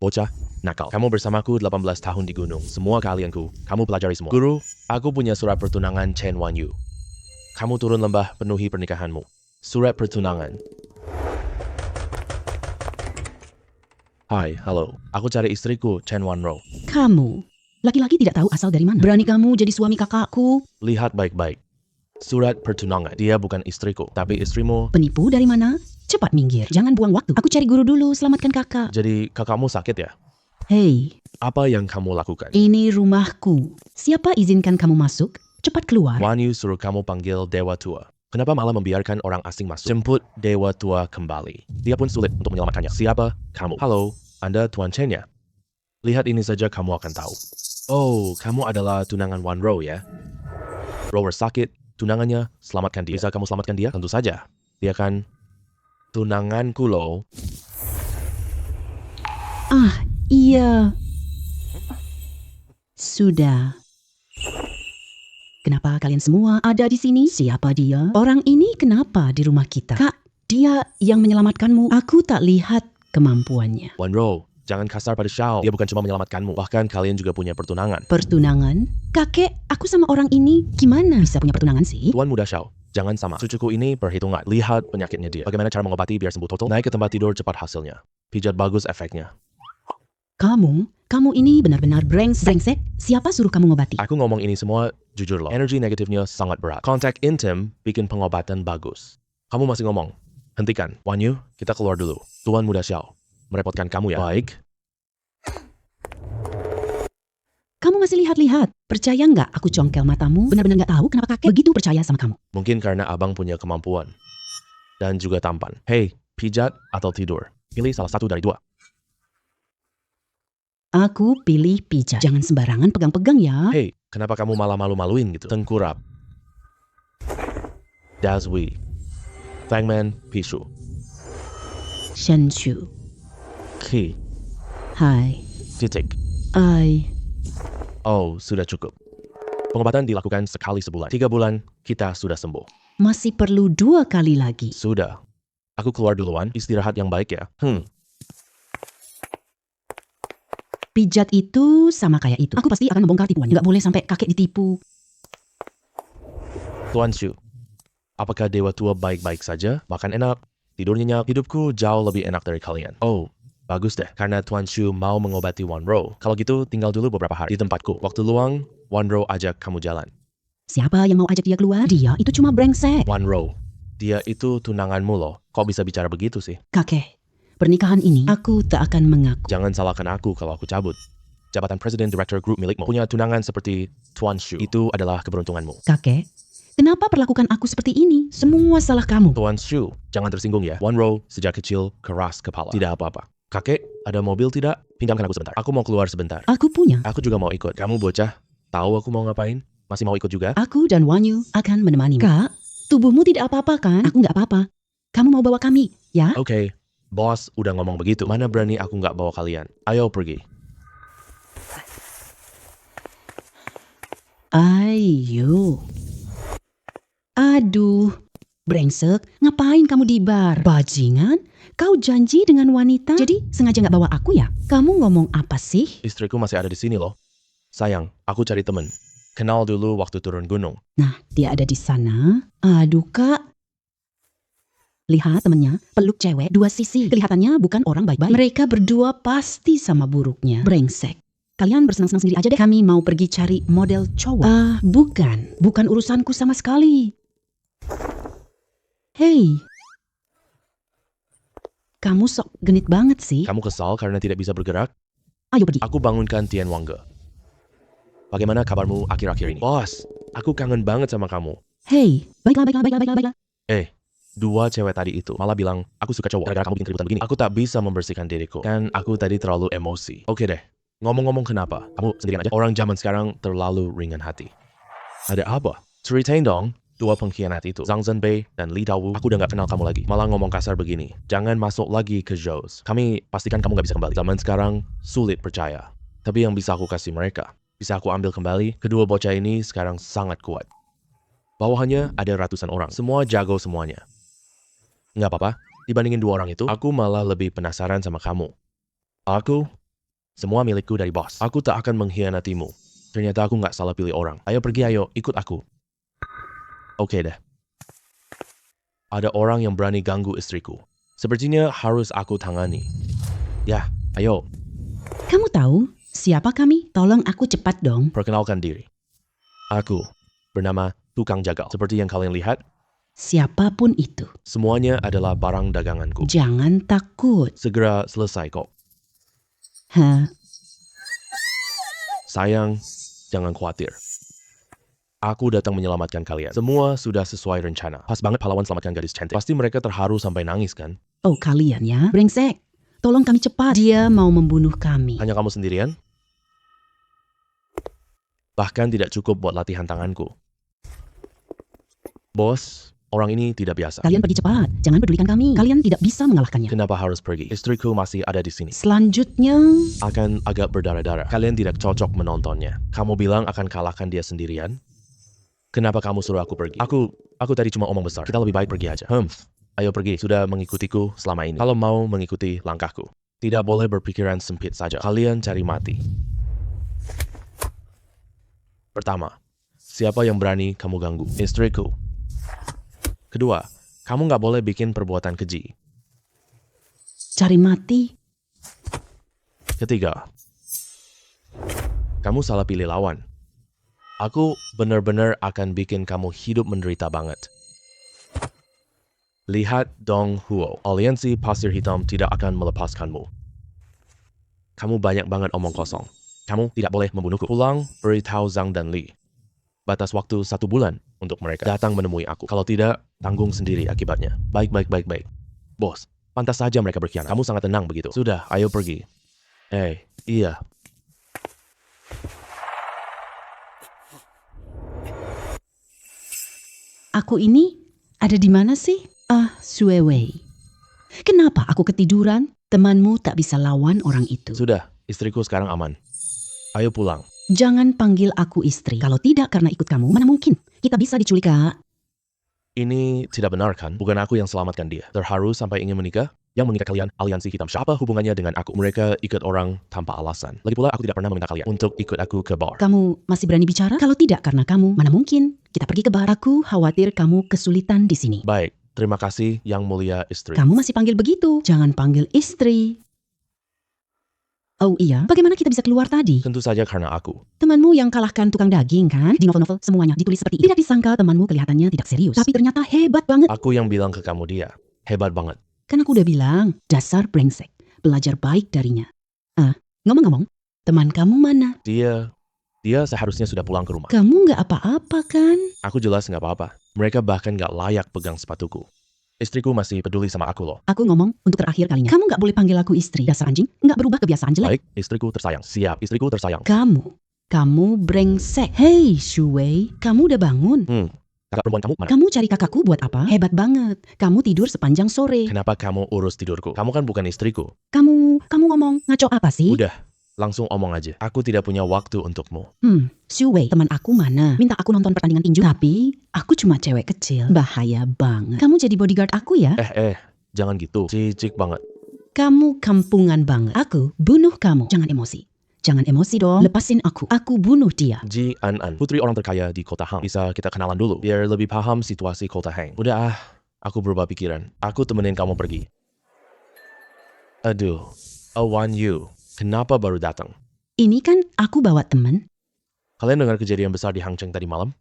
Bocah, nakal. Kamu bersamaku 18 tahun di gunung. Semua keahlianku, kamu pelajari semua. Guru, aku punya surat pertunangan Chen Wanyu. Kamu turun lembah penuhi pernikahanmu. Surat pertunangan. Hai, halo. Aku cari istriku, Chen Wanro. Kamu, laki-laki tidak tahu asal dari mana. Berani kamu jadi suami kakakku? Lihat baik-baik. Surat pertunangan. Dia bukan istriku, tapi istrimu. Penipu dari mana? Cepat minggir, jangan buang waktu. Aku cari guru dulu, selamatkan kakak. Jadi kakakmu sakit ya? Hei, Apa yang kamu lakukan? ini rumahku. Siapa izinkan kamu masuk? Cepat keluar. Wanyu suruh kamu panggil Dewa Tua. Kenapa malah membiarkan orang asing masuk? Jemput Dewa Tua kembali. Dia pun sulit untuk menyelamatkannya. Siapa? Kamu. Halo, Anda Tuan Chen ya? Lihat ini saja kamu akan tahu. Oh, kamu adalah tunangan Wanro ya? Rower sakit, tunangannya, selamatkan dia. Bisa kamu selamatkan dia? Tentu saja. Dia kan tunanganku loh. Ah, iya. Sudah. Kenapa kalian semua ada di sini? Siapa dia? Orang ini kenapa di rumah kita? Kak, dia yang menyelamatkanmu. Aku tak lihat kemampuannya. Wanro, jangan kasar pada Xiao. Dia bukan cuma menyelamatkanmu, bahkan kalian juga punya pertunangan. Pertunangan? Kakek, aku sama orang ini gimana bisa punya pertunangan sih? Tuan muda Xiao, jangan sama. Cucuku ini perhitungan. Lihat penyakitnya dia. Bagaimana cara mengobati biar sembuh total? Naik ke tempat tidur cepat hasilnya. Pijat bagus efeknya. Kamu ini benar-benar brengsek. Siapa suruh kamu ngobati? Aku ngomong ini semua jujur loh. Energi negatifnya sangat berat. Kontak intim bikin pengobatan bagus. Kamu masih ngomong. Hentikan. Wanyu, kita keluar dulu. Tuan muda Xiao. Merepotkan kamu ya? Baik. Kamu masih lihat-lihat. Percaya nggak aku congkel matamu? Benar-benar nggak tahu kenapa kakek begitu percaya sama kamu. Mungkin karena abang punya kemampuan. Dan juga tampan. Hei, pijat atau tidur? Pilih salah satu dari dua. Aku pilih pijat. Jangan sembarangan pegang-pegang ya. Hei, kenapa kamu malah malu-maluin gitu? Tengkurap. Dazwi. Fangman, Pishu. Shenshu. Ki. Hai. Titik. Oh, sudah cukup. Pengobatan dilakukan sekali sebulan. 3 bulan, kita sudah sembuh. Masih perlu 2 kali lagi. Sudah. Aku keluar duluan, istirahat yang baik ya. Pijat itu sama kayak itu. Aku pasti akan membongkar tipuan. Nggak boleh sampai kakek ditipu. Tuan Shu, apakah Dewa Tua baik-baik saja? Makan enak, tidur nyenyak. Hidupku jauh lebih enak dari kalian. Oh, bagus deh. Karena Tuan Shu mau mengobati Wanro. Kalau gitu, tinggal dulu beberapa hari di tempatku. Waktu luang, Wanro ajak kamu jalan. Siapa yang mau ajak dia keluar? Dia itu cuma brengsek. Wanro, dia itu tunanganmu loh. Kok bisa bicara begitu sih? Kakek, pernikahan ini aku tak akan mengaku. Jangan salahkan aku kalau aku cabut. Jabatan Presiden Director Group milikmu. Punya tunangan seperti Tuan Shu. Itu adalah keberuntunganmu. Kakek, kenapa perlakukan aku seperti ini? Semua salah kamu. Tuan Shu, jangan tersinggung ya. Wanro, sejak kecil, keras kepala. Tidak apa-apa. Kakek, ada mobil tidak? Pinjamkan aku sebentar. Aku mau keluar sebentar. Aku punya. Aku juga mau ikut. Kamu bocah, tahu aku mau ngapain? Masih mau ikut juga? Aku dan Wanyu akan menemani. Kak, tubuhmu tidak apa-apa kan? Aku nggak apa-apa. Kamu mau bawa kami, ya? Oke, bos udah ngomong begitu. Mana berani aku nggak bawa kalian. Ayo pergi. Ayo. Aduh, brengsek. Ngapain kamu di bar? Bajingan? Kau janji dengan wanita? Jadi sengaja nggak bawa aku ya? Kamu ngomong apa sih? Istriku masih ada di sini loh. Sayang, aku cari temen. Kenal dulu waktu turun gunung. Nah, dia ada di sana. Aduh, Kak. Lihat temennya, peluk cewek, 2 sisi. Kelihatannya bukan orang baik-baik. Mereka berdua pasti sama buruknya. Brengsek. Kalian bersenang-senang sendiri aja deh. Kami mau pergi cari model cowok. Bukan. Bukan urusanku sama sekali. Hei. Kamu sok genit banget sih. Kamu kesal karena tidak bisa bergerak? Ayo pergi. Aku bangunkan Tian Wangge. Bagaimana kabarmu akhir-akhir ini? Bos, aku kangen banget sama kamu. Hei, baiklah. 2 cewek tadi itu malah bilang, aku suka cowok gara-gara kamu bikin keributan begini. Aku tak bisa membersihkan diriku. Kan aku tadi terlalu emosi. Oke deh, ngomong-ngomong kenapa? Kamu sendirian aja? Orang zaman sekarang terlalu ringan hati. Ada apa? Ceritain dong. 2 pengkhianat itu, Zhang Zhenbei dan Li Dawu. Aku udah gak kenal kamu lagi. Malah ngomong kasar begini. Jangan masuk lagi ke Zhous. Kami pastikan kamu gak bisa kembali. Zaman sekarang sulit percaya. Tapi yang bisa aku kasih mereka, bisa aku ambil kembali. Kedua bocah ini sekarang sangat kuat. Bawahannya ada ratusan orang. Semua jago semuanya. Nggak apa-apa, dibandingin 2 orang itu, aku malah lebih penasaran sama kamu. Aku Semua milikku dari bos. Aku tak akan mengkhianatimu. Ternyata aku nggak salah pilih orang. Ayo pergi, ayo, ikut aku. Oke deh. Ada orang yang berani ganggu istriku. Sepertinya harus aku tangani. Ya, ayo, Kamu tahu siapa kami? Tolong aku cepat dong. perkenalkan diri. Aku bernama Tukang Jagal. Seperti yang kalian lihat, Siapapun itu, semuanya adalah barang daganganku. jangan takut. Segera selesai kok. Hah? Sayang, jangan khawatir. Aku datang menyelamatkan kalian. Semua sudah sesuai rencana. Pas banget pahlawan selamatkan gadis cantik. Pasti mereka terharu sampai nangis kan? Oh kalian ya, brengsek. Tolong kami cepat. Dia mau membunuh kami. Hanya kamu sendirian? Bahkan tidak cukup buat latihan tanganku. Bos, orang ini tidak biasa. Kalian pergi cepat. Jangan pedulikan kami. Kalian tidak bisa mengalahkannya. Kenapa harus pergi? Istriku masih ada di sini. Selanjutnya, Akan agak berdarah-darah. Kalian tidak cocok menontonnya. Kamu bilang akan kalahkan dia sendirian? Kenapa kamu suruh aku pergi? Aku tadi cuma omong besar. Kita lebih baik pergi aja. Ayo pergi. Sudah mengikutiku selama ini. Kalau mau mengikuti langkahku. Tidak boleh berpikiran sempit saja. Kalian cari mati. Pertama, siapa yang berani kamu ganggu? Istriku. Kedua, kamu nggak boleh bikin perbuatan keji. cari mati. Ketiga, kamu salah pilih lawan. Aku benar-benar akan bikin kamu hidup menderita banget. Lihat Dong Huo, aliansi pasir hitam tidak akan melepaskanmu. Kamu banyak banget omong kosong. Kamu tidak boleh membunuhku. Pulang, beritahu Zhang dan Li. Batas waktu 1 bulan untuk mereka datang menemui aku. Kalau tidak, tanggung sendiri akibatnya. Baik. Bos, pantas saja mereka berkhianat. Kamu sangat tenang begitu. Sudah, ayo pergi. Iya. Aku ini ada di mana sih? Sue Wei. Kenapa aku ketiduran? Temanmu tak bisa lawan orang itu. Sudah, istriku sekarang aman. Ayo pulang. Jangan panggil aku istri. Kalau tidak karena ikut kamu, mana mungkin? Kita bisa diculik, Kak. Ini tidak benar kan? Bukan aku yang selamatkan dia. Terharu sampai ingin menikah? Yang mengikat kalian aliansi hitam. Siapa hubungannya dengan aku? Mereka ikut orang tanpa alasan. Lagi pula aku tidak pernah meminta kalian untuk ikut aku ke bar. Kamu masih berani bicara? Kalau tidak karena kamu, mana mungkin? Kita pergi ke bar. Aku khawatir kamu kesulitan di sini. Baik, terima kasih yang mulia istri. Kamu masih panggil begitu? Jangan panggil istri. Oh iya, bagaimana kita bisa keluar tadi? Tentu saja karena aku. Temanmu yang kalahkan tukang daging kan? Di novel-novel semuanya ditulis seperti ini. Tidak disangka temanmu kelihatannya tidak serius. Tapi ternyata hebat banget. Aku yang bilang ke kamu dia. Hebat banget. Kan aku udah bilang, dasar brengsek. Belajar baik darinya. Ngomong-ngomong, teman kamu mana? Dia seharusnya sudah pulang ke rumah. Kamu nggak apa-apa kan? Aku jelas nggak apa-apa. Mereka bahkan nggak layak pegang sepatuku. Istriku masih peduli sama aku loh. Aku ngomong untuk terakhir kalinya. Kamu nggak boleh panggil aku istri. Dasar anjing, nggak berubah kebiasaan jelek. Baik, istriku tersayang. Siap, istriku tersayang. Kamu brengsek. Hei, Shuwei, kamu udah bangun? Kakak perempuan kamu mana? Kamu cari kakakku buat apa? Hebat banget. Kamu tidur sepanjang sore. Kenapa kamu urus tidurku? Kamu kan bukan istriku. Kamu ngomong ngaco apa sih? Udah, langsung omong aja. Aku tidak punya waktu untukmu. Shuwei, teman aku mana? Minta aku nonton pertandingan tinju. Tapi, aku cuma cewek kecil. Bahaya banget. Kamu jadi bodyguard aku ya? Jangan gitu. Cicik banget. Kamu kampungan banget. Aku bunuh kamu. Jangan emosi. Jangan emosi dong. Lepasin aku. Aku bunuh dia. Ji An, putri orang terkaya di kota Hang. Bisa kita kenalan dulu, biar lebih paham situasi kota Hang. Udah aku berubah pikiran. Aku temenin kamu pergi. Aduh, Wan Yu, kenapa baru datang? Ini kan aku bawa temen. Kalian dengar kejadian besar di Hangzhou tadi malam?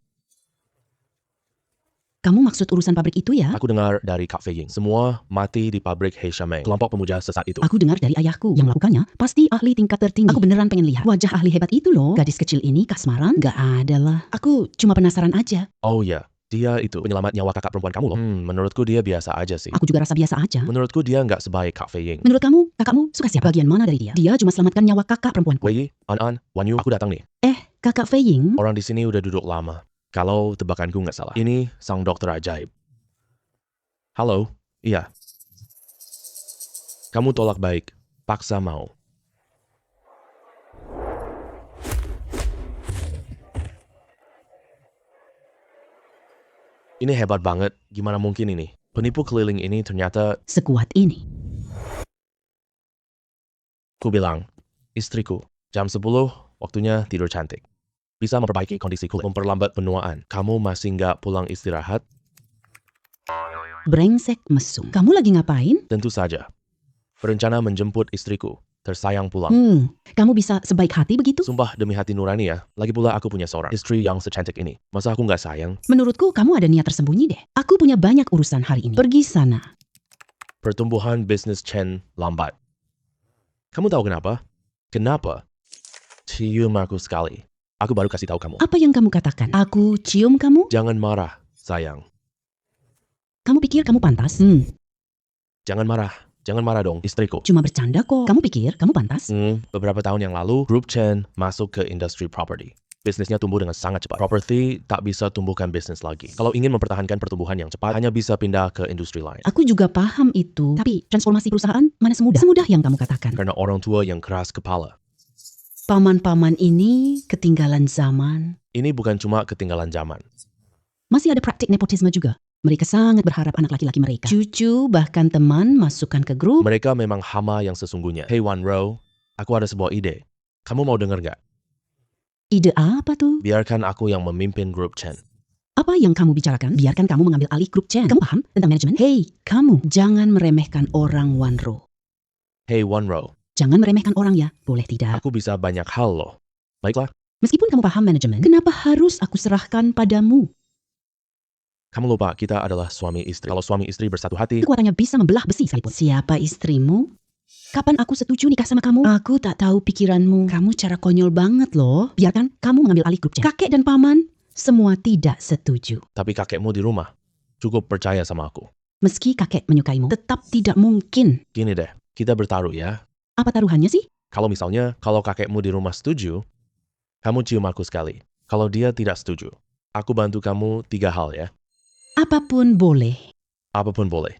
Kamu maksud urusan pabrik itu ya? Aku dengar dari Kak Fei Ying. Semua mati di pabrik Hei Shameng, kelompok pemuja sesat itu. Aku dengar dari ayahku. Yang melakukannya pasti ahli tingkat tertinggi. Aku beneran pengen lihat wajah ahli hebat itu loh. Gadis kecil ini kasmaran? Gak ada lah. Aku cuma penasaran aja. Oh ya, dia itu penyelamat nyawa kakak perempuan kamu loh. Menurutku dia biasa aja sih. Aku juga rasa biasa aja. Menurutku dia nggak sebaik Kak Fei Ying. Menurut kamu, kakakmu suka siapa? Bagian mana dari dia? Dia cuma selamatkan nyawa kakak perempuanku. Wei, An, Wan Yu, aku datang nih. Kakak Fei Ying? Orang di sini udah duduk lama. Kalau tebakanku nggak salah. Ini sang dokter ajaib. Halo, iya. Kamu tolak baik, paksa mau. Ini hebat banget, gimana mungkin ini? Penipu keliling ini ternyata, Sekuat ini. ku bilang, Istriku, jam 10, waktunya tidur cantik. Bisa memperbaiki kondisi kulit, memperlambat penuaan. Kamu masih nggak pulang istirahat? Brengsek mesum. Kamu lagi ngapain? Tentu saja. Berencana menjemput istriku, tersayang pulang. Kamu bisa sebaik hati begitu? Sumpah demi hati nurani ya, lagi pula aku punya seorang istri yang secantik ini. Masa aku nggak sayang? Menurutku kamu ada niat tersembunyi deh. Aku punya banyak urusan hari ini. Pergi sana. Pertumbuhan bisnis Chen lambat. Kamu tahu kenapa? Kenapa? Cium aku sekali. Aku baru kasih tahu kamu. Apa yang kamu katakan? Aku cium kamu? Jangan marah, sayang. Kamu pikir kamu pantas? Jangan marah. Jangan marah dong, istriku. Cuma bercanda kok. Kamu pikir kamu pantas? Beberapa tahun yang lalu, Grup Chen masuk ke industri property. Bisnisnya tumbuh dengan sangat cepat. Property tak bisa tumbuhkan bisnis lagi. Kalau ingin mempertahankan pertumbuhan yang cepat, hanya bisa pindah ke industri lain. Aku juga paham itu. Tapi transformasi perusahaan mana semudah? Semudah yang kamu katakan. Karena orang tua yang keras kepala. Paman-paman ini ketinggalan zaman. Ini bukan cuma ketinggalan zaman. Masih ada praktik nepotisme juga. Mereka sangat berharap anak laki-laki mereka, cucu, bahkan teman masukkan ke grup. Mereka memang hama yang sesungguhnya. Hey Wan Ro, aku ada sebuah ide. Kamu mau denger gak? Ide apa tuh? Biarkan aku yang memimpin Grup Chen. Apa yang kamu bicarakan? Biarkan kamu mengambil alih grup Chen. Kamu paham tentang manajemen? Hei, kamu jangan meremehkan orang, Wanro. Hey Wan Ro, Jangan meremehkan orang ya, boleh tidak? aku bisa banyak hal loh. Baiklah, Meskipun kamu paham manajemen, kenapa harus aku serahkan padamu? kamu lupa kita adalah suami istri. Kalau suami istri bersatu hati, Kekuatannya bisa membelah besi sekalipun. Siapa istrimu? Kapan aku setuju nikah sama kamu? Aku tak tahu pikiranmu. Kamu cara konyol banget loh. Biarkan kamu mengambil alih grup Chen. Kakek dan paman, semua tidak setuju. tapi kakekmu di rumah. Cukup percaya sama aku. Meski kakek menyukaimu, tetap tidak mungkin. Gini deh, kita bertaruh ya. Apa taruhannya sih? Kalau kakekmu di rumah setuju, kamu cium aku sekali. Kalau dia tidak setuju, aku bantu kamu 3 hal ya. Apapun boleh. Apapun boleh.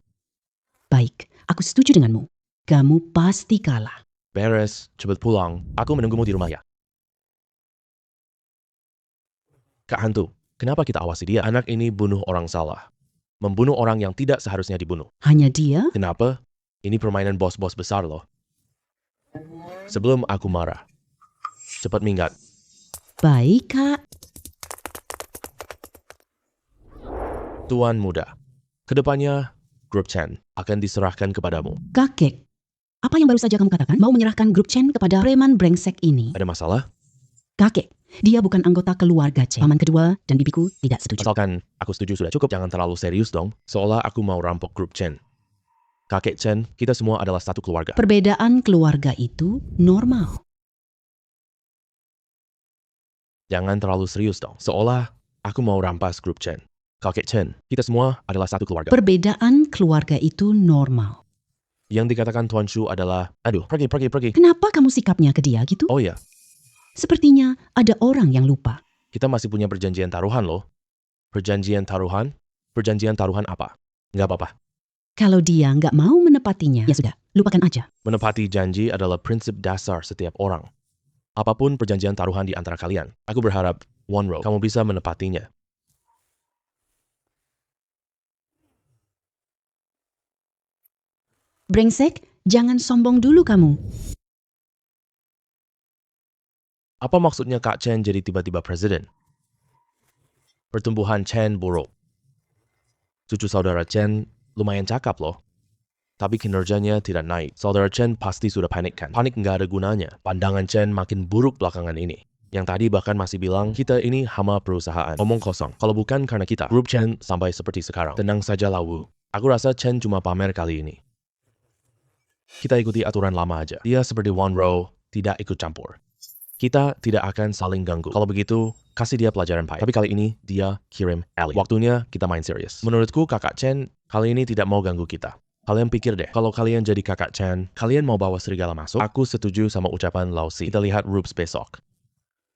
Baik, aku setuju denganmu. Kamu pasti kalah. Beres, cepet pulang. Aku menunggumu di rumah ya. Kak Hantu, kenapa kita awasi dia? Anak ini bunuh orang salah. Membunuh orang yang tidak seharusnya dibunuh. Hanya dia? Kenapa? Ini permainan bos-bos besar loh. Sebelum aku marah, cepat minggat. Baik, Kak. Tuan muda, kedepannya Grup Chen akan diserahkan kepadamu. Kakek, apa yang baru saja kamu katakan? Mau menyerahkan grup Chen kepada preman brengsek ini? Ada masalah? Kakek, dia bukan anggota keluarga Chen. Paman kedua dan bibiku tidak setuju. Asalkan aku setuju sudah cukup, jangan terlalu serius dong. Seolah aku mau rampok Grup Chen. Kakek Chen, kita semua adalah satu keluarga. Perbedaan keluarga itu normal. Jangan terlalu serius dong. Seolah aku mau rampas Grup Chen. Kakek Chen, kita semua adalah satu keluarga. Perbedaan keluarga itu normal. Yang dikatakan Tuan Shu adalah, aduh, pergi. Kenapa kamu sikapnya ke dia gitu? Oh iya, Sepertinya ada orang yang lupa. kita masih punya perjanjian taruhan loh. Perjanjian taruhan? Perjanjian taruhan apa? Nggak apa-apa. Kalau dia nggak mau menepatinya, ya sudah, lupakan aja. Menepati janji adalah prinsip dasar setiap orang. Apapun perjanjian taruhan di antara kalian, aku berharap, Wonro, kamu bisa menepatinya. Brengsek, jangan sombong dulu kamu. Apa maksudnya Kak Chen jadi tiba-tiba presiden? Pertumbuhan Chen buruk. Cucu saudara Chen lumayan cakap loh. Tapi kinerjanya tidak naik. Saudara Chen pasti sudah panik kan? Panik nggak ada gunanya. Pandangan Chen makin buruk belakangan ini. Yang tadi bahkan masih bilang, kita ini hama perusahaan. Omong kosong. Kalau bukan karena kita, Grup Chen sampai seperti sekarang. Tenang saja lah Wu. Aku rasa Chen cuma pamer kali ini. Kita ikuti aturan lama aja. Dia seperti Wonro, tidak ikut campur. Kita tidak akan saling ganggu. Kalau begitu, kasih dia pelajaran pahit. Tapi kali ini, dia kirim Ellie. Waktunya kita main serius. Menurutku kakak Chen kali ini tidak mau ganggu kita. Kalian pikir deh, kalau kalian jadi kakak Chen, kalian mau bawa serigala masuk? Aku setuju sama ucapan Lausi. Kita lihat Rubes besok.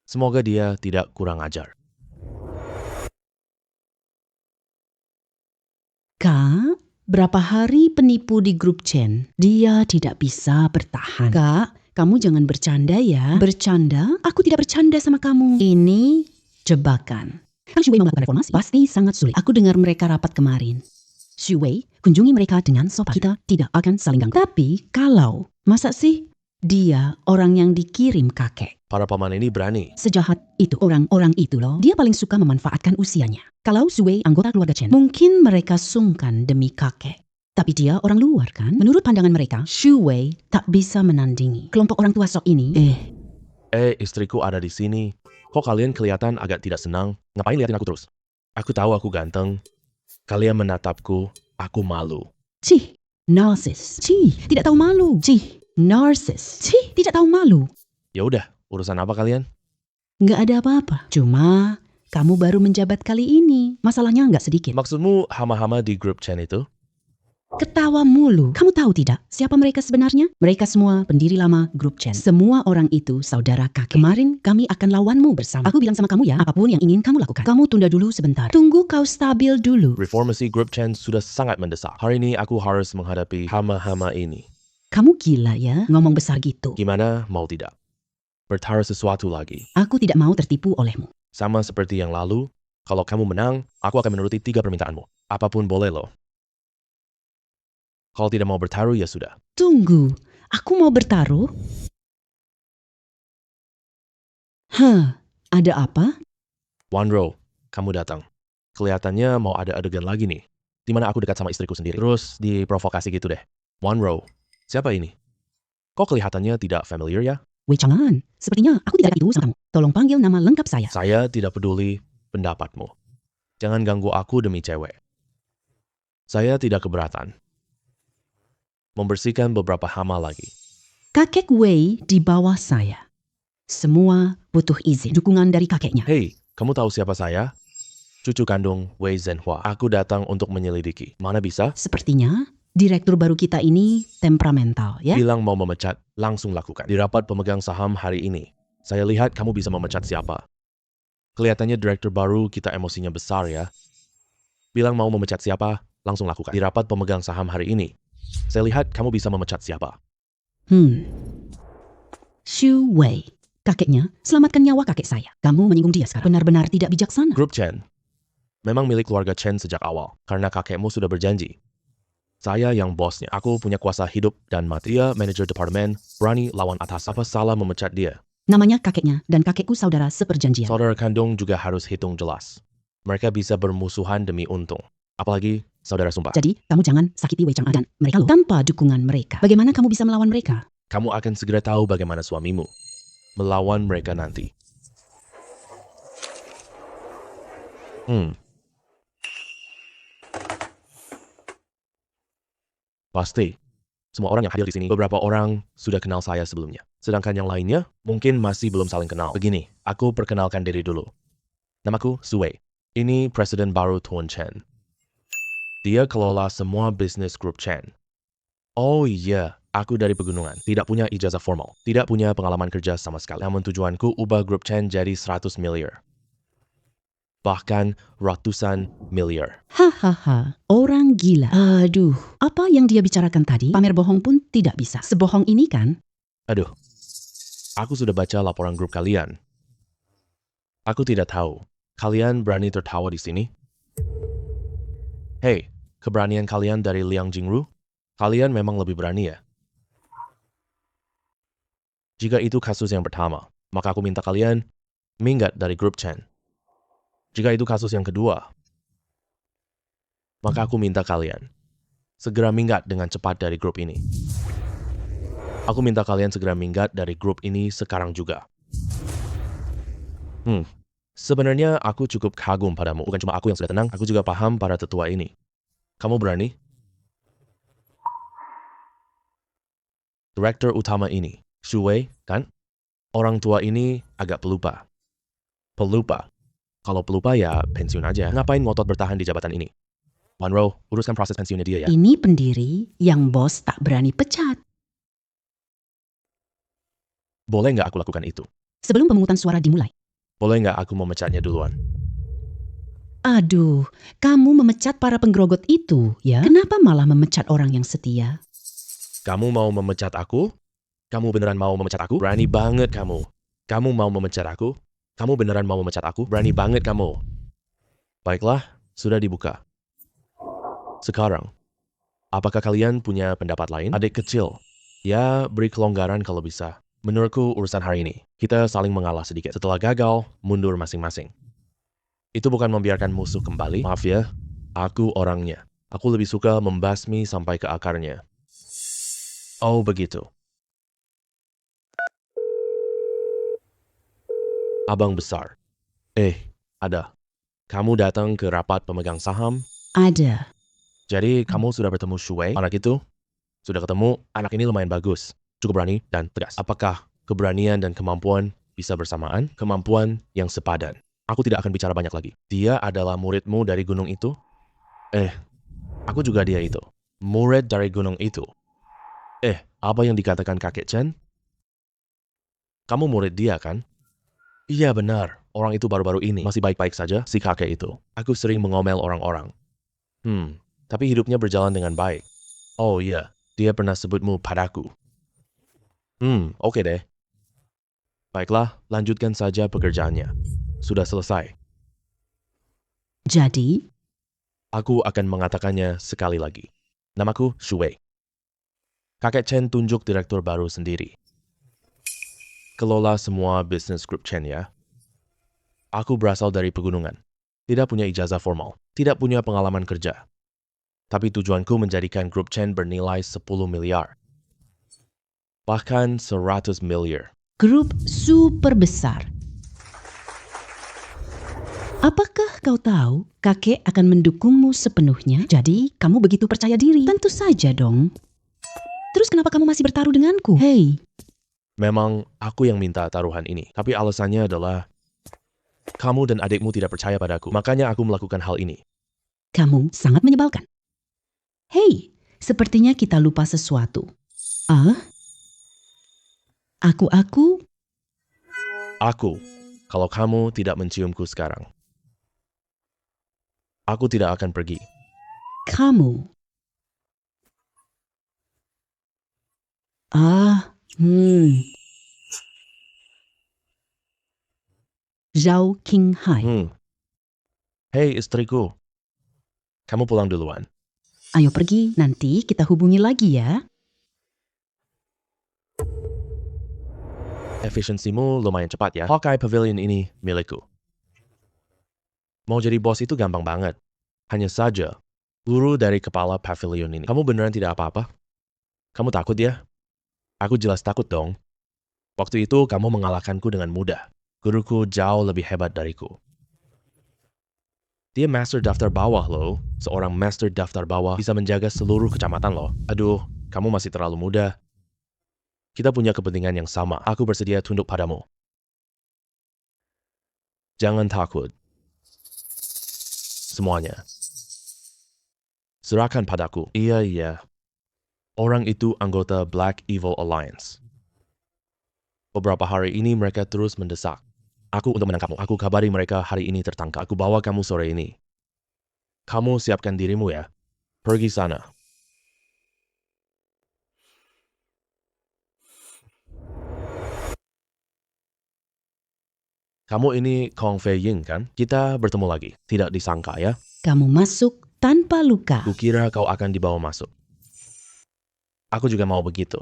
Semoga dia tidak kurang ajar. Kak, berapa hari penipu di grup Chen? Dia tidak bisa bertahan. Kak, kamu jangan bercanda ya. Bercanda? Aku tidak bercanda sama kamu. Ini jebakan. Kang Shuwei mau melakukan reformasi? Pasti sangat sulit. Aku dengar mereka rapat kemarin. Shuwei, kunjungi mereka dengan sopan. Kita tidak akan saling ganggu. Tapi kalau, masa sih Dia orang yang dikirim kakek. Para paman ini berani. Sejahat itu orang-orang itu loh. Dia paling suka memanfaatkan usianya. Kalau Sue anggota keluarga Chen, mungkin mereka sungkan demi kakek. Tapi dia orang luar kan? Menurut pandangan mereka, Shu Wei tak bisa menandingi. Kelompok orang tua sok ini, Istriku ada di sini. Kok kalian kelihatan agak tidak senang? Ngapain liatin aku terus? Aku tahu aku ganteng. Kalian menatapku, aku malu. cih, narsis. Cih, tidak tahu malu. Cih, narsis. Cih, tidak tahu malu. Ya udah, urusan apa kalian? Nggak ada apa-apa. Cuma, kamu baru menjabat kali ini. Masalahnya nggak sedikit. Maksudmu hama-hama di grup Chen itu? Ketawa mulu. Kamu tahu tidak siapa mereka sebenarnya? Mereka semua pendiri lama grup Chen. Semua orang itu saudara kakek. Kemarin kami akan lawanmu bersama. Aku bilang sama kamu ya, apapun yang ingin kamu lakukan. Kamu tunda dulu sebentar. Tunggu kau stabil dulu. Reformasi grup Chen sudah sangat mendesak. Hari ini aku harus menghadapi hama-hama ini. Kamu gila ya, ngomong besar gitu. Gimana mau tidak? Bertaruh sesuatu lagi. Aku tidak mau tertipu olehmu. Sama seperti yang lalu, kalau kamu menang, aku akan menuruti 3 permintaanmu. Apapun boleh loh. Kalau tidak mau bertaruh, ya sudah. Tunggu, aku mau bertaruh? Ada apa? Wanro, kamu datang. Kelihatannya mau ada adegan lagi nih. Dimana aku dekat sama istriku sendiri. Terus diprovokasi gitu deh. Wanro, siapa ini? Kok kelihatannya tidak familiar ya? Wei jangan, sepertinya aku tidak ada itu sama kamu. Tolong panggil nama lengkap saya. Saya tidak peduli pendapatmu. Jangan ganggu aku demi cewek. Saya tidak keberatan. Membersihkan beberapa hama lagi. Kakek Wei di bawah saya. Semua butuh izin, dukungan dari kakeknya. Hei, kamu tahu siapa saya? Cucu kandung Wei Zhenhua. Aku datang untuk menyelidiki. Mana bisa? Sepertinya direktur baru kita ini temperamental, ya? Bilang mau memecat, langsung lakukan. Di rapat pemegang saham hari ini, saya lihat kamu bisa memecat siapa. Kelihatannya direktur baru kita emosinya besar ya. Bilang mau memecat siapa, langsung lakukan. Di rapat pemegang saham hari ini, saya lihat kamu bisa memecat siapa. Shu Wei. Kakeknya, selamatkan nyawa kakek saya. Kamu menyinggung dia sekarang. Benar-benar tidak bijaksana. Grup Chen memang milik keluarga Chen sejak awal, karena kakekmu sudah berjanji. Saya yang bosnya. Aku punya kuasa hidup dan mati. Dia manajer departemen, berani lawan atas. Apa salah memecat dia? Namanya kakeknya dan kakekku saudara seperjanjian. Saudara kandung juga harus hitung jelas. Mereka bisa bermusuhan demi untung. Apalagi saudara sumpah. Jadi, kamu jangan sakiti Wei Chang'an dan mereka loh. Tanpa dukungan mereka, bagaimana kamu bisa melawan mereka? Kamu akan segera tahu bagaimana suamimu melawan mereka nanti. Pasti. Semua orang yang hadir di sini, beberapa orang sudah kenal saya sebelumnya. Sedangkan yang lainnya, mungkin masih belum saling kenal. Begini, aku perkenalkan diri dulu. Namaku Sue. Ini Presiden baru Tuan Chen. Dia kelola semua bisnis grup Chen. Oh iya, aku dari pegunungan. Tidak punya ijazah formal. Tidak punya pengalaman kerja sama sekali. Namun tujuanku ubah grup Chen jadi 100 miliar. Bahkan ratusan miliar. Hahaha, orang gila. Aduh, apa yang dia bicarakan tadi? Pamer bohong pun tidak bisa. Sebohong ini kan? Aduh, aku sudah baca laporan grup kalian. Aku tidak tahu. Kalian berani tertawa di sini? Hei, keberanian kalian dari Liang Jingru? Kalian memang lebih berani ya? Jika itu kasus yang pertama, maka aku minta kalian minggat dari grup Chen. Jika itu kasus yang kedua, maka aku minta kalian segera minggat dengan cepat dari grup ini. Aku minta kalian segera minggat dari grup ini sekarang juga. Sebenarnya aku cukup kagum padamu. Bukan cuma aku yang sudah tenang, aku juga paham para tetua ini. Kamu berani? Direktur utama ini, Shu Wei, kan? Orang tua ini agak pelupa. Pelupa? Kalau pelupa ya pensiun aja. Ngapain ngotot bertahan di jabatan ini? Wanro, uruskan proses pensiunnya dia ya. Ini pendiri yang bos tak berani pecat. Boleh nggak aku lakukan itu? Sebelum pemungutan suara dimulai. Boleh nggak aku memecatnya duluan? Aduh, kamu memecat para penggerogot itu, ya? Kenapa malah memecat orang yang setia? Kamu mau memecat aku? Kamu beneran mau memecat aku? Berani banget kamu. Kamu mau memecat aku? Kamu beneran mau memecat aku? Berani banget kamu. Baiklah, sudah dibuka. Sekarang, apakah kalian punya pendapat lain? Adik kecil, Ya, beri kelonggaran kalau bisa. Menurutku urusan hari ini, kita saling mengalah sedikit. Setelah gagal, mundur masing-masing. Itu bukan membiarkan musuh kembali. Maaf ya, aku orangnya. Aku lebih suka membasmi sampai ke akarnya. Oh, begitu. Abang besar. Ada. Kamu datang ke rapat pemegang saham. Ada. Jadi kamu sudah bertemu Shui, anak itu? Sudah ketemu, anak ini lumayan bagus. Cukup berani dan tegas. Apakah keberanian dan kemampuan bisa bersamaan? Kemampuan yang sepadan. Aku tidak akan bicara banyak lagi. Dia adalah muridmu dari gunung itu? Aku juga dia itu. Murid dari gunung itu. Apa yang dikatakan kakek Chen? Kamu murid dia kan? Iya benar. Orang itu baru-baru ini masih baik-baik saja, si kakek itu. Aku sering mengomel orang-orang. Tapi hidupnya berjalan dengan baik. Oh iya, dia pernah sebutmu padaku. Oke deh. Baiklah, lanjutkan saja pekerjaannya. Sudah selesai. Jadi, Aku akan mengatakannya sekali lagi. Namaku Shui. Kakek Chen tunjuk direktur baru sendiri. Kelola semua bisnis grup Chen ya. Aku berasal dari pegunungan. Tidak punya ijazah formal. Tidak punya pengalaman kerja. Tapi tujuanku menjadikan grup Chen bernilai 10 miliar. Bahkan 100 miliar. grup super besar. Apakah kau tahu kakek akan mendukungmu sepenuhnya? Jadi, kamu begitu percaya diri? Tentu saja dong. Terus kenapa kamu masih bertaruh denganku? Hei, Memang aku yang minta taruhan ini. Tapi alasannya adalah kamu dan adikmu tidak percaya padaku. Makanya aku melakukan hal ini. kamu sangat menyebalkan. Hei, sepertinya kita lupa sesuatu. Aku, Aku, kalau kamu tidak menciumku sekarang, aku tidak akan pergi. kamu. Zhao Qinghai. Hei istriku, kamu pulang duluan. Ayo pergi, nanti kita hubungi lagi ya. Efisiensimu lumayan cepat ya. Hawkeye Pavilion ini milikku. Mau jadi bos itu gampang banget. Hanya saja, guru dari kepala pavilion ini. Kamu beneran tidak apa-apa? Kamu takut ya? Aku jelas takut dong. Waktu itu kamu mengalahkanku dengan mudah. Guruku jauh lebih hebat dariku. Dia master daftar bawah loh. Seorang master daftar bawah bisa menjaga seluruh kecamatan loh. Aduh, kamu masih terlalu muda. Kita punya kepentingan yang sama. Aku bersedia tunduk padamu. Jangan takut. Semuanya. Serahkan padaku. Iya. Orang itu anggota Black Evil Alliance. Beberapa hari ini mereka terus mendesak aku untuk menangkapmu. Aku kabari mereka hari ini tertangkap. Aku bawa kamu sore ini. Kamu siapkan dirimu ya. Pergi sana. Kamu ini Kong Fei Ying kan? Kita bertemu lagi. Tidak disangka ya. Kamu masuk tanpa luka. Kukira kau akan dibawa masuk. Aku juga mau begitu.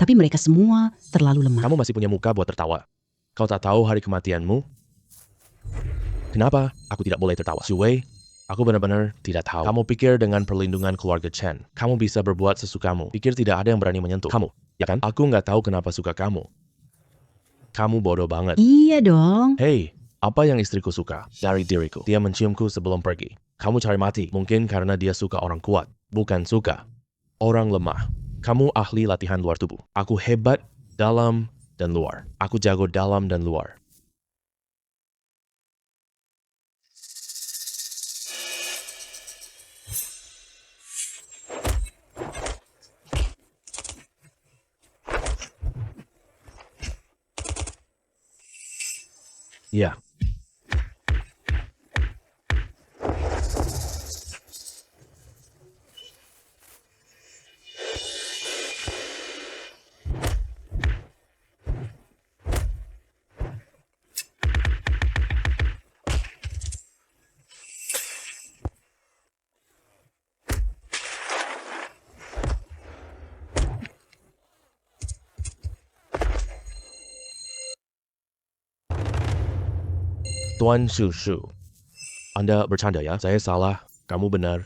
Tapi mereka semua terlalu lemah. Kamu masih punya muka buat tertawa. Kau tak tahu hari kematianmu? Kenapa aku tidak boleh tertawa? Shui, aku benar-benar tidak tahu. Kamu pikir dengan perlindungan keluarga Chen, kamu bisa berbuat sesukamu. Pikir tidak ada yang berani menyentuh kamu, ya kan? Aku nggak tahu kenapa suka kamu. Kamu bodoh banget. Iya dong. Hei, apa yang istriku suka dari diriku? Dia menciumku sebelum pergi. Kamu cari mati, mungkin karena dia suka orang kuat, bukan suka orang lemah. Kamu ahli latihan luar tubuh. Aku hebat dalam dan luar. Aku jago dalam dan luar. Ya. Tuan Shu. Anda bercanda ya? Saya salah, kamu benar.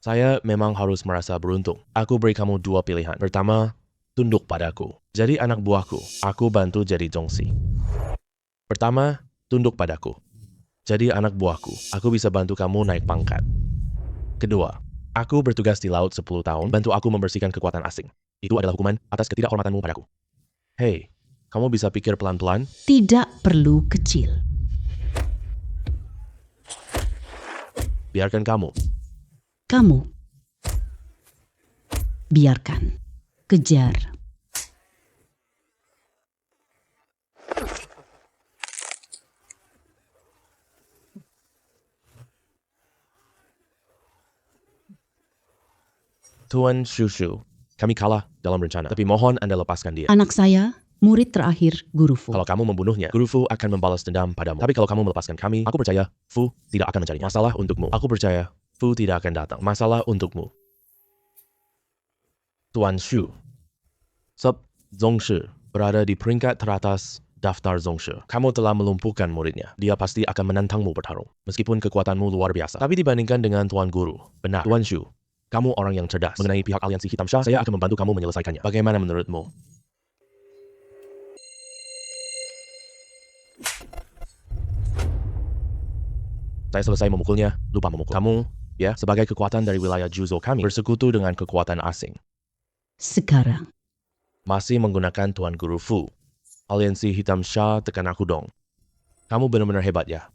Saya memang harus merasa beruntung. Aku beri kamu dua pilihan. Pertama, tunduk padaku. Jadi anak buahku, aku bantu jadi Zhongxi. Pertama, tunduk padaku. Jadi anak buahku, aku bisa bantu kamu naik pangkat. Kedua, aku bertugas di laut 10 tahun, bantu aku membersihkan kekuatan asing. Itu adalah hukuman atas ketidakhormatanmu padaku. Hei, kamu bisa pikir pelan-pelan? Tidak perlu kecil. Biarkan kamu. Kamu. Biarkan. Kejar. Tuan Shu, kami kalah dalam rencana, tapi mohon Anda lepaskan dia. Anak saya, murid terakhir Guru Fu. Kalau kamu membunuhnya, Guru Fu akan membalas dendam padamu. Tapi kalau kamu melepaskan kami, aku percaya Fu tidak akan mencari masalah untukmu. Aku percaya Fu tidak akan datang. Masalah untukmu. Tuan Shu. Sub Zhongshi berada di peringkat teratas daftar Zhongshi. Kamu telah melumpuhkan muridnya. Dia pasti akan menantangmu bertarung. Meskipun kekuatanmu luar biasa. Tapi dibandingkan dengan Tuan Guru. Benar. Tuan Shu, kamu orang yang cerdas. Mengenai pihak aliansi hitam Sha, saya akan membantu kamu menyelesaikannya. Bagaimana menurutmu? Saya selesai memukulnya, lupa memukul. Kamu, ya, sebagai kekuatan dari wilayah Juzhou kami, bersekutu dengan kekuatan asing. Sekarang. Masih menggunakan Tuan Guru Fu. Aliansi hitam Sha tekan aku dong. Kamu benar-benar hebat ya.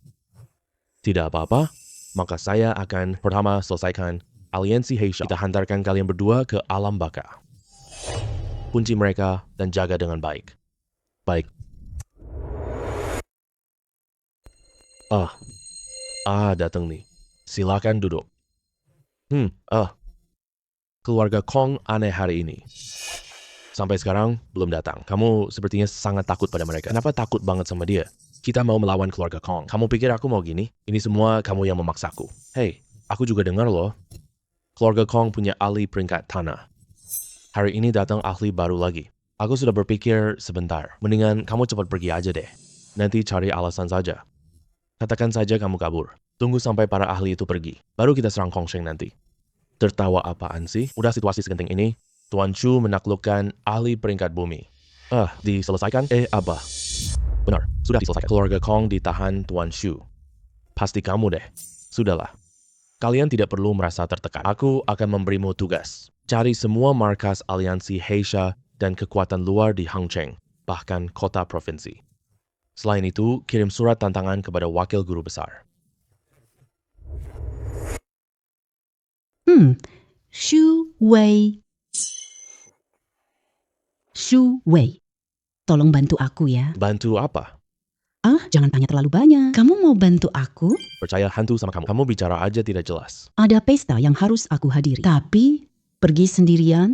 Tidak apa-apa, maka saya akan pertama selesaikan aliansi Heisha. Kita hantarkan kalian berdua ke alam baka. Kunci mereka dan jaga dengan baik. Baik. Datang nih. Silakan duduk. Keluarga Kong aneh hari ini. Sampai sekarang belum datang. Kamu sepertinya sangat takut pada mereka. Kenapa takut banget sama dia? Kita mau melawan keluarga Kong. Kamu pikir aku mau gini? Ini semua kamu yang memaksaku. Hei, aku juga dengar loh. Keluarga Kong punya ahli peringkat tanah. Hari ini datang ahli baru lagi. Aku sudah berpikir sebentar. Mendingan kamu cepat pergi aja deh. Nanti cari alasan saja. Katakan saja kamu kabur. Tunggu sampai para ahli itu pergi. Baru kita serang Kong Sheng nanti. Tertawa apaan sih? Udah situasi segenting ini. Tuan Shu menaklukkan ahli peringkat bumi. Diselesaikan? Apa? Benar, sudah diselesaikan. Keluarga Kong ditahan Tuan Shu. Pasti kamu deh. Sudahlah. Kalian tidak perlu merasa tertekan. Aku akan memberimu tugas. Cari semua markas aliansi Heisha dan kekuatan luar di Hangcheng, bahkan kota provinsi. Selain itu, kirim surat tantangan kepada wakil guru besar. Shu Wei. Shu Wei. Tolong bantu aku ya. Bantu apa? Jangan tanya terlalu banyak. Kamu mau bantu aku? Percaya hantu sama kamu. Kamu bicara aja tidak jelas. Ada pesta yang harus aku hadiri. Tapi, pergi sendirian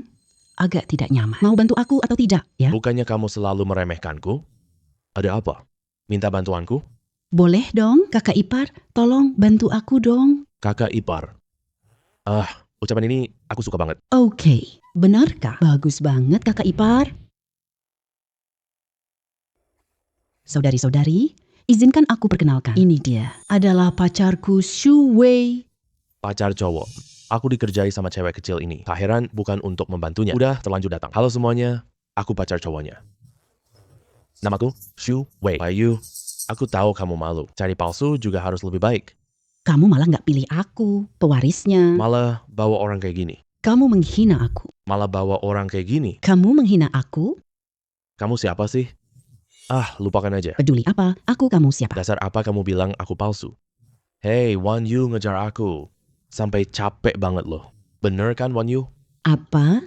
agak tidak nyaman. Mau bantu aku atau tidak, ya? Bukannya kamu selalu meremehkanku? Ada apa? Minta bantuanku? Boleh dong, kakak ipar. Tolong bantu aku dong. Kakak ipar. Ucapan ini aku suka banget. Oke, benarkah? Bagus banget kakak ipar. Saudari-saudari, izinkan aku perkenalkan. Ini dia, adalah pacarku Shu Wei. Pacar cowok. Aku dikerjai sama cewek kecil ini. Tak heran bukan untuk membantunya. Udah terlanjur datang. Halo semuanya, aku pacar cowoknya. Namaku Shu Wei. Bayu, aku tahu kamu malu. Cari palsu juga harus lebih baik. Kamu malah nggak pilih aku, pewarisnya. Malah bawa orang kayak gini. Kamu menghina aku. Malah bawa orang kayak gini. Kamu menghina aku? Kamu siapa sih? Lupakan aja. Peduli apa? Aku kamu siapa? Dasar apa kamu bilang aku palsu? Hey, Wan Yu ngejar aku. Sampai capek banget loh. Bener kan Wan Yu? Apa?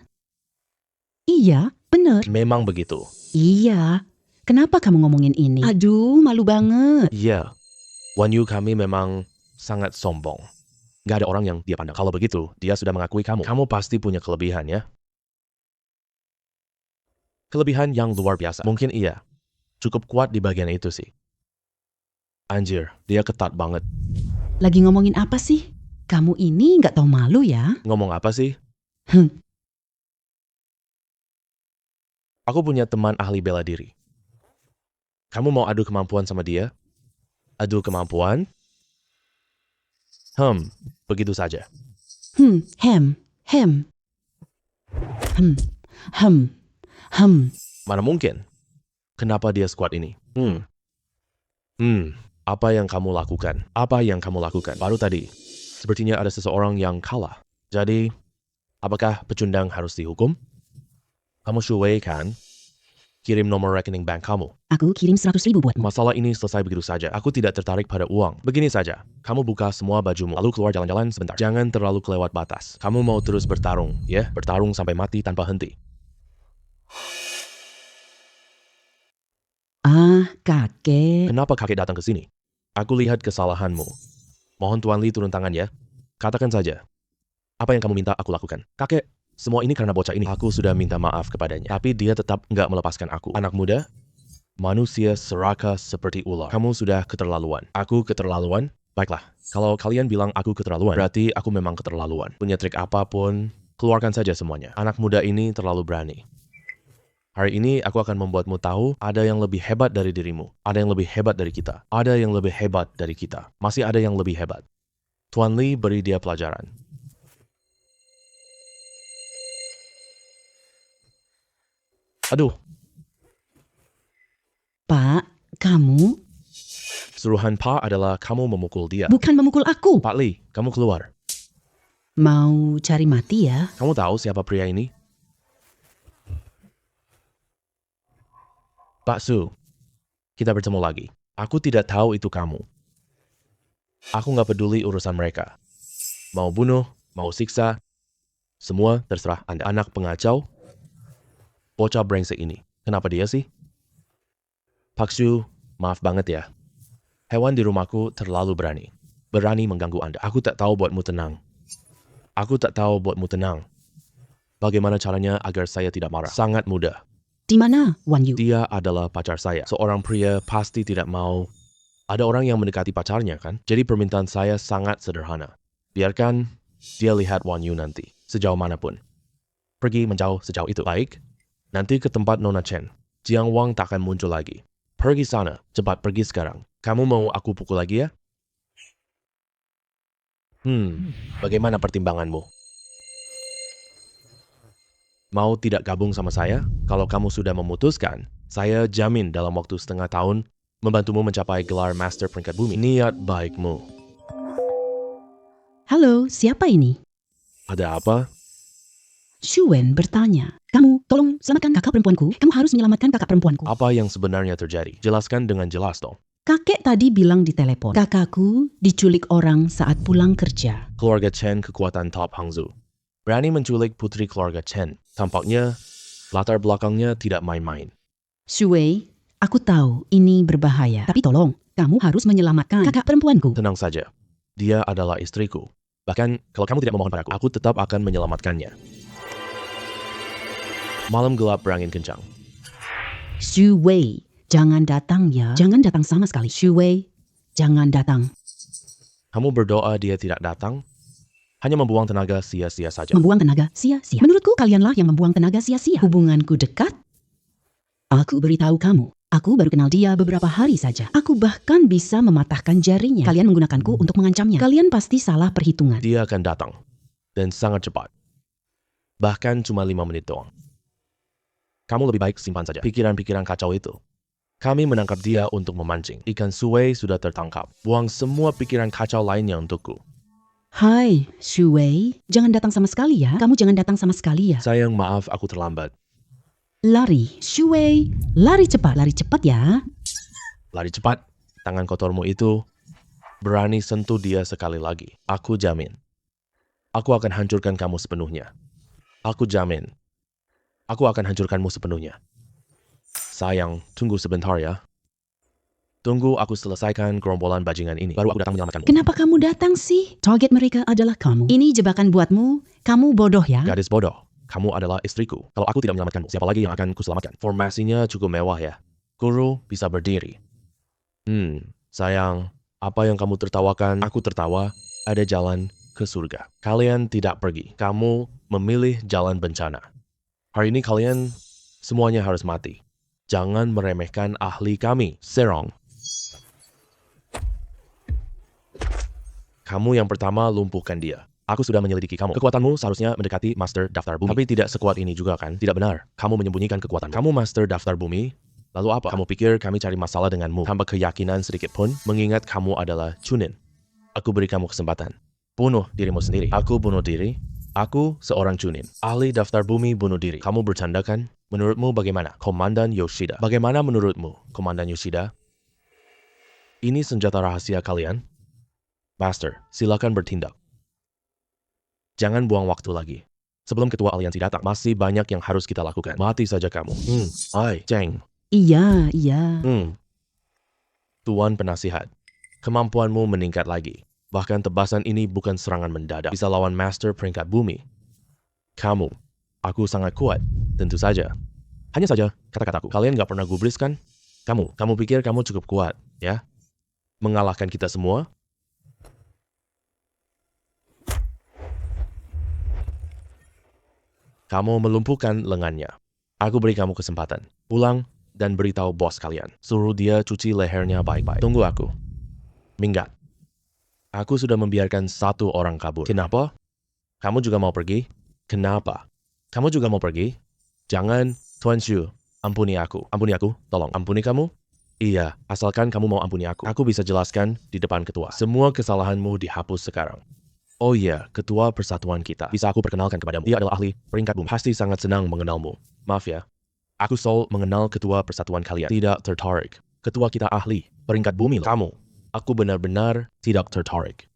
Iya, bener. Memang begitu. Iya. Kenapa kamu ngomongin ini? Aduh, malu banget. Iya. Wan Yu kami memang sangat sombong. Gak ada orang yang dia pandang. Kalau begitu, dia sudah mengakui kamu. Kamu pasti punya kelebihan ya? Kelebihan yang luar biasa. Mungkin iya. Cukup kuat di bagian itu sih. Anjir, dia ketat banget. Lagi ngomongin apa sih? Kamu ini nggak tahu malu ya? Ngomong apa sih? Hm. Aku punya teman ahli bela diri. Kamu mau adu kemampuan sama dia? Adu kemampuan? Begitu saja. Hmm, hem. Mana mungkin? Kenapa dia sekuat ini? Apa yang kamu lakukan? Baru tadi, sepertinya ada seseorang yang kalah. Jadi, apakah pecundang harus dihukum? Kamu Shu Wei kan? Kirim nomor rekening bank kamu. Aku kirim 100.000 buatmu. Masalah ini selesai begitu saja. Aku tidak tertarik pada uang. Begini saja, kamu buka semua bajumu, lalu keluar jalan-jalan sebentar. Jangan terlalu kelewat batas. Kamu mau terus bertarung, ya? Bertarung sampai mati tanpa henti. Kakek. Kenapa kakek datang ke sini? Aku lihat kesalahanmu. Mohon Tuan Li turun tangan ya. Katakan saja. Apa yang kamu minta aku lakukan? Kakek, semua ini karena bocah ini. Aku sudah minta maaf kepadanya. Tapi dia tetap nggak melepaskan aku. Anak muda? Manusia serakah seperti ular. Kamu sudah keterlaluan. Aku keterlaluan? Baiklah, kalau kalian bilang aku keterlaluan, berarti aku memang keterlaluan. Punya trik apapun, keluarkan saja semuanya. Anak muda ini terlalu berani. Hari ini aku akan membuatmu tahu ada yang lebih hebat dari dirimu. Ada yang lebih hebat dari kita. Ada yang lebih hebat dari kita. Masih ada yang lebih hebat. Tuan Li beri dia pelajaran. Aduh, Pak, kamu suruhan Pak adalah kamu memukul dia. bukan memukul aku. Pak Li, kamu keluar. Mau cari mati ya? Kamu tahu siapa pria ini? Pak Su, kita bertemu lagi. Aku tidak tahu itu kamu. Aku nggak peduli urusan mereka. Mau bunuh, mau siksa, semua terserah Anda. Anak pengacau, bocah brengsek ini. Kenapa dia sih? Pak Su, maaf banget ya. Hewan di rumahku terlalu berani. Berani mengganggu Anda. Aku tak tahu buatmu tenang. Bagaimana caranya agar saya tidak marah? Sangat mudah. Di mana, Wan Yu? Dia adalah pacar saya. Seorang pria pasti tidak mau ada orang yang mendekati pacarnya kan? Jadi permintaan saya sangat sederhana. Biarkan dia lihat Wan Yu nanti. Sejauh manapun. Pergi menjauh sejauh itu. Baik. Nanti ke tempat Nona Chen. Jiang Wang tak akan muncul lagi. Pergi sana. Cepat pergi sekarang. Kamu mau aku pukul lagi ya? Bagaimana pertimbanganmu? Mau tidak gabung sama saya? Kalau kamu sudah memutuskan, saya jamin dalam waktu setengah tahun membantumu mencapai gelar Master Peringkat Bumi. Niat baikmu. Halo, siapa ini? Ada apa? Shuwen bertanya. Kamu, tolong selamatkan kakak perempuanku. Kamu harus menyelamatkan kakak perempuanku. Apa yang sebenarnya terjadi? Jelaskan dengan jelas dong. Kakek tadi bilang di telepon. Kakakku diculik orang saat pulang kerja. Keluarga Chen kekuatan top Hangzhou. Berani menculik putri keluarga Chen. Tampaknya latar belakangnya tidak main-main. Shuwei, aku tahu ini berbahaya. Tapi tolong, kamu harus menyelamatkan kakak perempuanku. Tenang saja. Dia adalah istriku. Bahkan kalau kamu tidak memohon padaku, aku tetap akan menyelamatkannya. Malam gelap berangin kencang. Shuwei, jangan datang ya. Jangan datang sama sekali. Shuwei, jangan datang. Kamu berdoa dia tidak datang? Hanya membuang tenaga sia-sia saja. Membuang tenaga sia-sia. Menurutku kalianlah yang membuang tenaga sia-sia. Hubunganku dekat? Aku beritahu kamu. Aku baru kenal dia beberapa hari saja. Aku bahkan bisa mematahkan jarinya. Kalian menggunakanku untuk mengancamnya. Kalian pasti salah perhitungan. Dia akan datang. Dan sangat cepat. Bahkan cuma 5 menit doang. Kamu lebih baik simpan saja pikiran-pikiran kacau itu. Kami menangkap dia untuk memancing. Ikan Suwei sudah tertangkap. Buang semua pikiran kacau lainnya untukku. Hai, Shuwei. Jangan datang sama sekali ya. Kamu jangan datang sama sekali ya. Sayang, maaf aku terlambat. Lari, Shuwei. Lari cepat ya. Lari cepat. Tangan kotormu itu berani sentuh dia sekali lagi. Aku jamin. Aku akan hancurkan kamu sepenuhnya. Aku jamin. Aku akan hancurkanmu sepenuhnya. Sayang, tunggu sebentar ya. Tunggu aku selesaikan gerombolan bajingan ini. Baru aku datang menyelamatkanmu. Kenapa kamu datang sih? Target mereka adalah kamu. Ini jebakan buatmu. Kamu bodoh ya. Gadis bodoh. Kamu adalah istriku. Kalau aku tidak menyelamatkanmu, siapa lagi yang akan kuselamatkan? Formasinya cukup mewah ya. Guru bisa berdiri. Sayang, apa yang kamu tertawakan, aku tertawa, ada jalan ke surga. Kalian tidak pergi. Kamu memilih jalan bencana. Hari ini kalian semuanya harus mati. Jangan meremehkan ahli kami, Serong. Kamu yang pertama lumpuhkan dia. Aku sudah menyelidiki kamu. Kekuatanmu seharusnya mendekati Master Daftar Bumi. Tapi tidak sekuat ini juga kan? Tidak benar. Kamu menyembunyikan kekuatanmu. Kamu Master Daftar Bumi. Lalu apa? Kamu pikir kami cari masalah denganmu tanpa keyakinan sedikit pun? Mengingat kamu adalah Chunin. Aku beri kamu kesempatan. Bunuh dirimu sendiri. Aku bunuh diri. Aku seorang Chunin. Ahli Daftar Bumi bunuh diri. Kamu bercanda kan? Menurutmu bagaimana? Komandan Yoshida. Bagaimana menurutmu, Komandan Yoshida? Ini senjata rahasia kalian? Master, silakan bertindak. Jangan buang waktu lagi. Sebelum ketua aliansi datang, masih banyak yang harus kita lakukan. Mati saja kamu. Cheng. Iya. Tuan penasihat, kemampuanmu meningkat lagi. Bahkan tebasan ini bukan serangan mendadak. Bisa lawan Master peringkat bumi. Kamu, aku sangat kuat. Tentu saja. Hanya saja, kata-kataku. Kalian gak pernah gubris kan? Kamu pikir kamu cukup kuat, ya? Mengalahkan kita semua? Kamu melumpuhkan lengannya. Aku beri kamu kesempatan. Pulang dan beritahu bos kalian. Suruh dia cuci lehernya baik-baik. Tunggu aku. Minggat. Aku sudah membiarkan satu orang kabur. Kenapa? Kamu juga mau pergi? Kenapa? Kamu juga mau pergi? Jangan, Tuan Shu. Ampuni aku. Ampuni aku, tolong. Ampuni kamu? Iya, asalkan kamu mau ampuni aku. Aku bisa jelaskan di depan ketua. Semua kesalahanmu dihapus sekarang. Oh iya, ketua persatuan kita. Bisa aku perkenalkan kepadamu. Dia adalah ahli peringkat bumi. Pasti sangat senang mengenalmu. Maaf ya. Aku Sol mengenal ketua persatuan kalian. Tidak tertarik. Ketua kita ahli peringkat bumi loh. Kamu. Aku benar-benar tidak tertarik.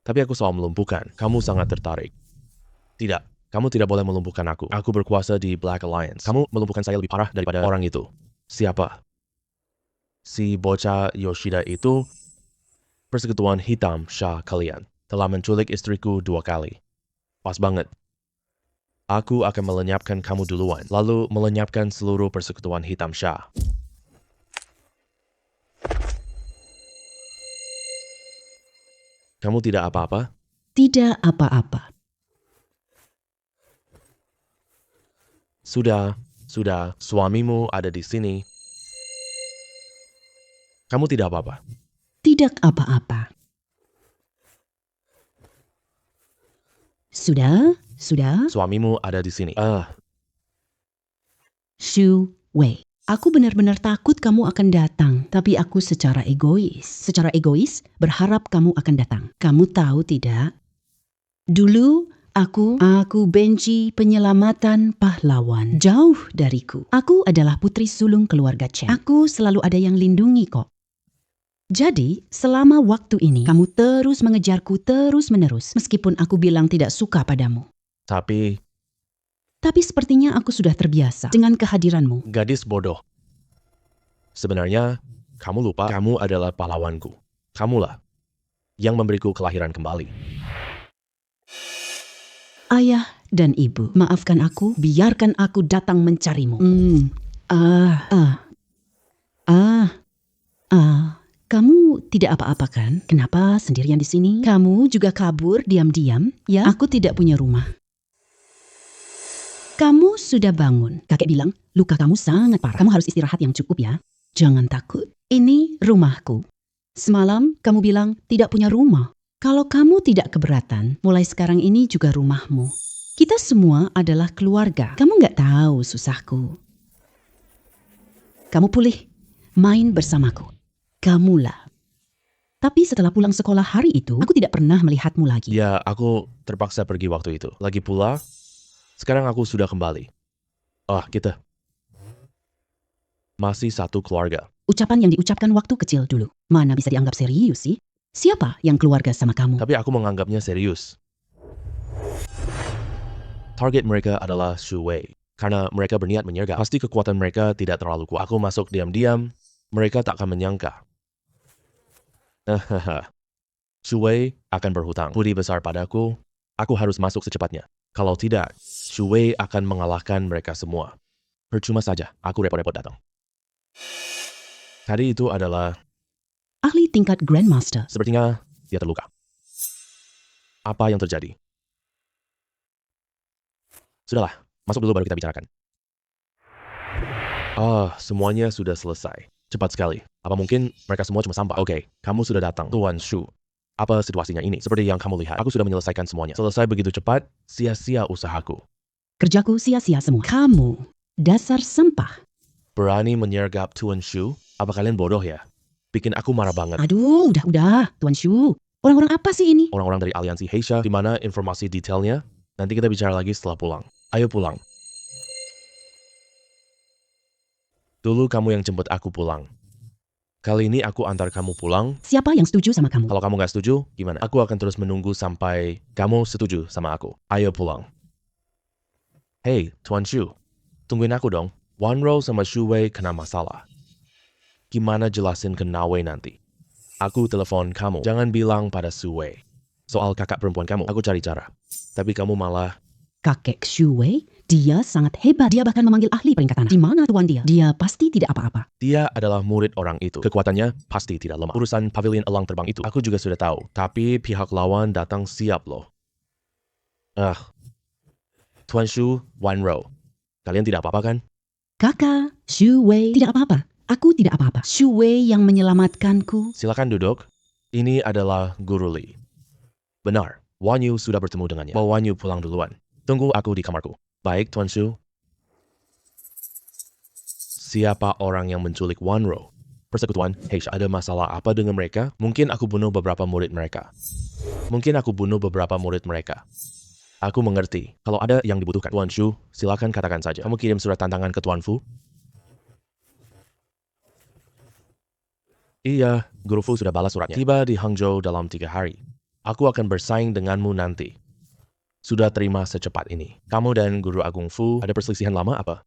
Tapi aku soal melumpuhkan. Kamu sangat tertarik. Tidak. Kamu tidak boleh melumpuhkan aku. Aku berkuasa di Black Alliance. Kamu melumpuhkan saya lebih parah daripada orang itu. Siapa? Si bocah Yoshida itu persekutuan hitam Shah kalian. Telah menculik istriku 2 kali. Pas banget. Aku akan melenyapkan kamu duluan, lalu melenyapkan seluruh persekutuan hitam Shah. Kamu tidak apa-apa? Tidak apa-apa. Sudah, suamimu ada di sini. Kamu tidak apa-apa? Tidak apa-apa. Sudah. Suamimu ada di sini. Shu Wei. Aku benar-benar takut kamu akan datang, tapi aku secara egois berharap kamu akan datang. Kamu tahu tidak? Dulu aku benci penyelamatan pahlawan. Jauh dariku. Aku adalah putri sulung keluarga Chen. Aku selalu ada yang lindungi kok. Jadi, selama waktu ini, kamu terus mengejarku terus-menerus, meskipun aku bilang tidak suka padamu. Tapi sepertinya aku sudah terbiasa dengan kehadiranmu. gadis bodoh. Sebenarnya, kamu lupa kamu adalah pahlawanku. Kamulah yang memberiku kelahiran kembali. Ayah dan ibu, maafkan aku, biarkan aku datang mencarimu. Kamu tidak apa-apa kan? Kenapa sendirian di sini? Kamu juga kabur diam-diam? Ya, aku tidak punya rumah. Kamu sudah bangun. Kakek bilang, luka kamu sangat parah. Kamu harus istirahat yang cukup ya. Jangan takut. Ini rumahku. Semalam kamu bilang tidak punya rumah. Kalau kamu tidak keberatan, mulai sekarang ini juga rumahmu. Kita semua adalah keluarga. Kamu nggak tahu susahku. Kamu pulih, main bersamaku. Kamulah. Tapi setelah pulang sekolah hari itu, aku tidak pernah melihatmu lagi. Ya, aku terpaksa pergi waktu itu. Lagi pula, sekarang aku sudah kembali. Kita masih satu keluarga. Ucapan yang diucapkan waktu kecil dulu. Mana bisa dianggap serius sih? Siapa yang keluarga sama kamu? Tapi aku menganggapnya serius. Target mereka adalah Shu Wei. Karena mereka berniat menyergap. Pasti kekuatan mereka tidak terlalu kuat. Aku masuk diam-diam, mereka tak akan menyangka. Shu Wei akan berhutang budi besar padaku. Aku harus masuk secepatnya. Kalau tidak, Shu Wei akan mengalahkan mereka semua. Percuma saja, aku repot-repot datang. Tadi itu adalah... ahli tingkat Grandmaster. Sepertinya dia terluka. Apa yang terjadi? Sudahlah, masuk dulu baru kita bicarakan. Semuanya sudah selesai. Cepat sekali. Apa mungkin mereka semua cuma sampah? Oke, kamu sudah datang, Tuan Shu. Apa situasinya ini? Seperti yang kamu lihat, aku sudah menyelesaikan semuanya. Selesai begitu cepat, sia-sia usahaku. Kerjaku sia-sia semua. Kamu, dasar sampah. Berani menyergap Tuan Shu? Apa kalian bodoh ya? Bikin aku marah banget. Aduh, udah, Tuan Shu. Orang-orang apa sih ini? Orang-orang dari Aliansi Heisha, di mana informasi detailnya? Nanti kita bicara lagi setelah pulang. Ayo pulang. Dulu kamu yang jemput aku pulang. Kali ini aku antar kamu pulang. Siapa yang setuju sama kamu? Kalau kamu gak setuju, gimana? Aku akan terus menunggu sampai kamu setuju sama aku. Ayo pulang. Hey, Tuan Shu. Tungguin aku dong. Wanro sama Shu Wei kena masalah. Gimana jelasin ke Nawei nanti? Aku telepon kamu. Jangan bilang pada Shu Wei. Soal kakak perempuan kamu, aku cari cara. Tapi kamu malah... Kakek Shu Wei, dia sangat hebat. Dia bahkan memanggil ahli peringkat tanah. Di mana tuan dia? Dia pasti tidak apa-apa. Dia adalah murid orang itu. Kekuatannya pasti tidak lemah. Urusan pavilion elang terbang itu, aku juga sudah tahu. Tapi pihak lawan datang siap loh. Tuan Shu, Wanro. Kalian tidak apa-apa kan? Kakak, Shu Wei tidak apa-apa. Aku tidak apa-apa. Shu Wei yang menyelamatkanku. Silakan duduk. Ini adalah Guru Li. Benar, Wan Yu sudah bertemu dengannya. Bawa Wan Yu pulang duluan. Tunggu aku di kamarku. Baik, Tuan Shu. Siapa orang yang menculik Wanro? Persekutuan, Heisha, ada masalah apa dengan mereka? Mungkin aku bunuh beberapa murid mereka. Aku mengerti. Kalau ada yang dibutuhkan, Tuan Shu, silakan katakan saja. Kamu kirim surat tantangan ke Tuan Fu? Iya, Guru Fu sudah balas suratnya. Tiba di Hangzhou dalam 3 hari. Aku akan bersaing denganmu nanti. Sudah terima secepat ini. Kamu dan Guru Agung Fu ada perselisihan lama apa?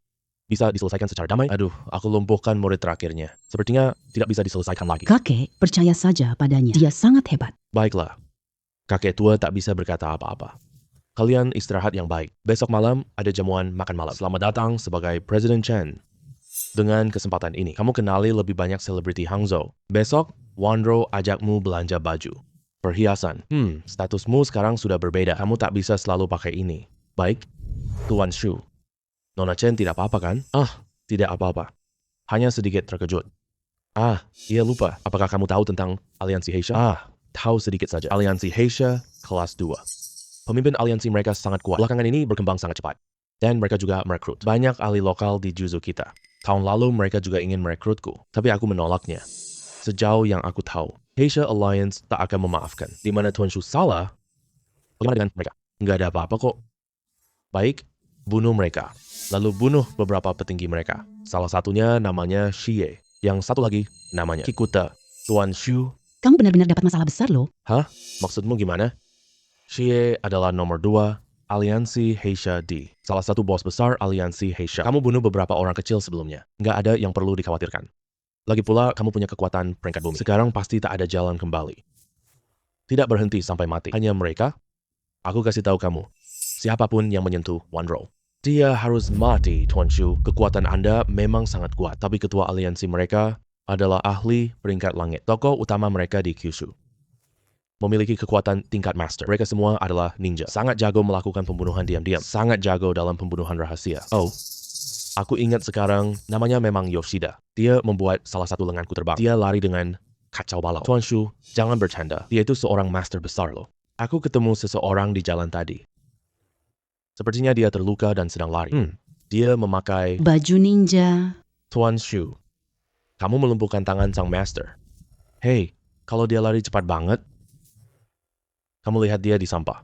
Bisa diselesaikan secara damai? Aduh, aku lumpuhkan murid terakhirnya. Sepertinya tidak bisa diselesaikan lagi. Kakek, percaya saja padanya. Dia sangat hebat. Baiklah. Kakek tua tak bisa berkata apa-apa. Kalian istirahat yang baik. Besok malam ada jamuan makan malam. Selamat datang sebagai Presiden Chen. Dengan kesempatan ini, kamu kenali lebih banyak selebriti Hangzhou. Besok, Wanro ajakmu belanja baju. Perhiasan. Statusmu sekarang sudah berbeda. Kamu tak bisa selalu pakai ini. Baik, Tuan Shu. Nona Chen tidak apa-apa kan? Tidak apa-apa. Hanya sedikit terkejut. Iya lupa. Apakah kamu tahu tentang Aliansi Heisha? Tahu sedikit saja. Aliansi Heisha kelas 2. Pemimpin aliansi mereka sangat kuat. Belakangan ini berkembang sangat cepat. Dan mereka juga merekrut banyak ahli lokal di Juzu kita. Tahun lalu mereka juga ingin merekrutku. Tapi aku menolaknya. Sejauh yang aku tahu, Heisha Alliance tak akan memaafkan. Di mana Tuan Shu salah, bagaimana dengan mereka? Nggak ada apa-apa kok. Baik, bunuh mereka. Lalu bunuh beberapa petinggi mereka. Salah satunya namanya Xie. Yang satu lagi namanya Kikuta. Tuan Shu. Kamu benar-benar dapat masalah besar loh. Maksudmu gimana? Xie adalah nomor 2 Aliansi Heisha D. Salah satu bos besar Aliansi Heisha. Kamu bunuh beberapa orang kecil sebelumnya. Nggak ada yang perlu dikhawatirkan. Lagi pula, kamu punya kekuatan peringkat bumi. Sekarang pasti tak ada jalan kembali. Tidak berhenti sampai mati. Hanya mereka. Aku kasih tahu kamu. Siapapun yang menyentuh Wanro. Dia harus mati, Tuan Shu. Kekuatan Anda memang sangat kuat. Tapi ketua aliansi mereka adalah ahli peringkat langit. Tokoh utama mereka di Kyushu. Memiliki kekuatan tingkat master. Mereka semua adalah ninja. Sangat jago melakukan pembunuhan diam-diam. Sangat jago dalam pembunuhan rahasia. Aku ingat sekarang, namanya memang Yoshida. Dia membuat salah satu lenganku terbang. Dia lari dengan kacau balau. Tuan Shu, jangan bercanda. Dia itu seorang master besar loh. Aku ketemu seseorang di jalan tadi. Sepertinya dia terluka dan sedang lari. Dia memakai Baju ninja. Tuan Shu. Kamu melumpuhkan tangan sang master. Hei, kalau dia lari cepat banget, kamu lihat dia di sampah.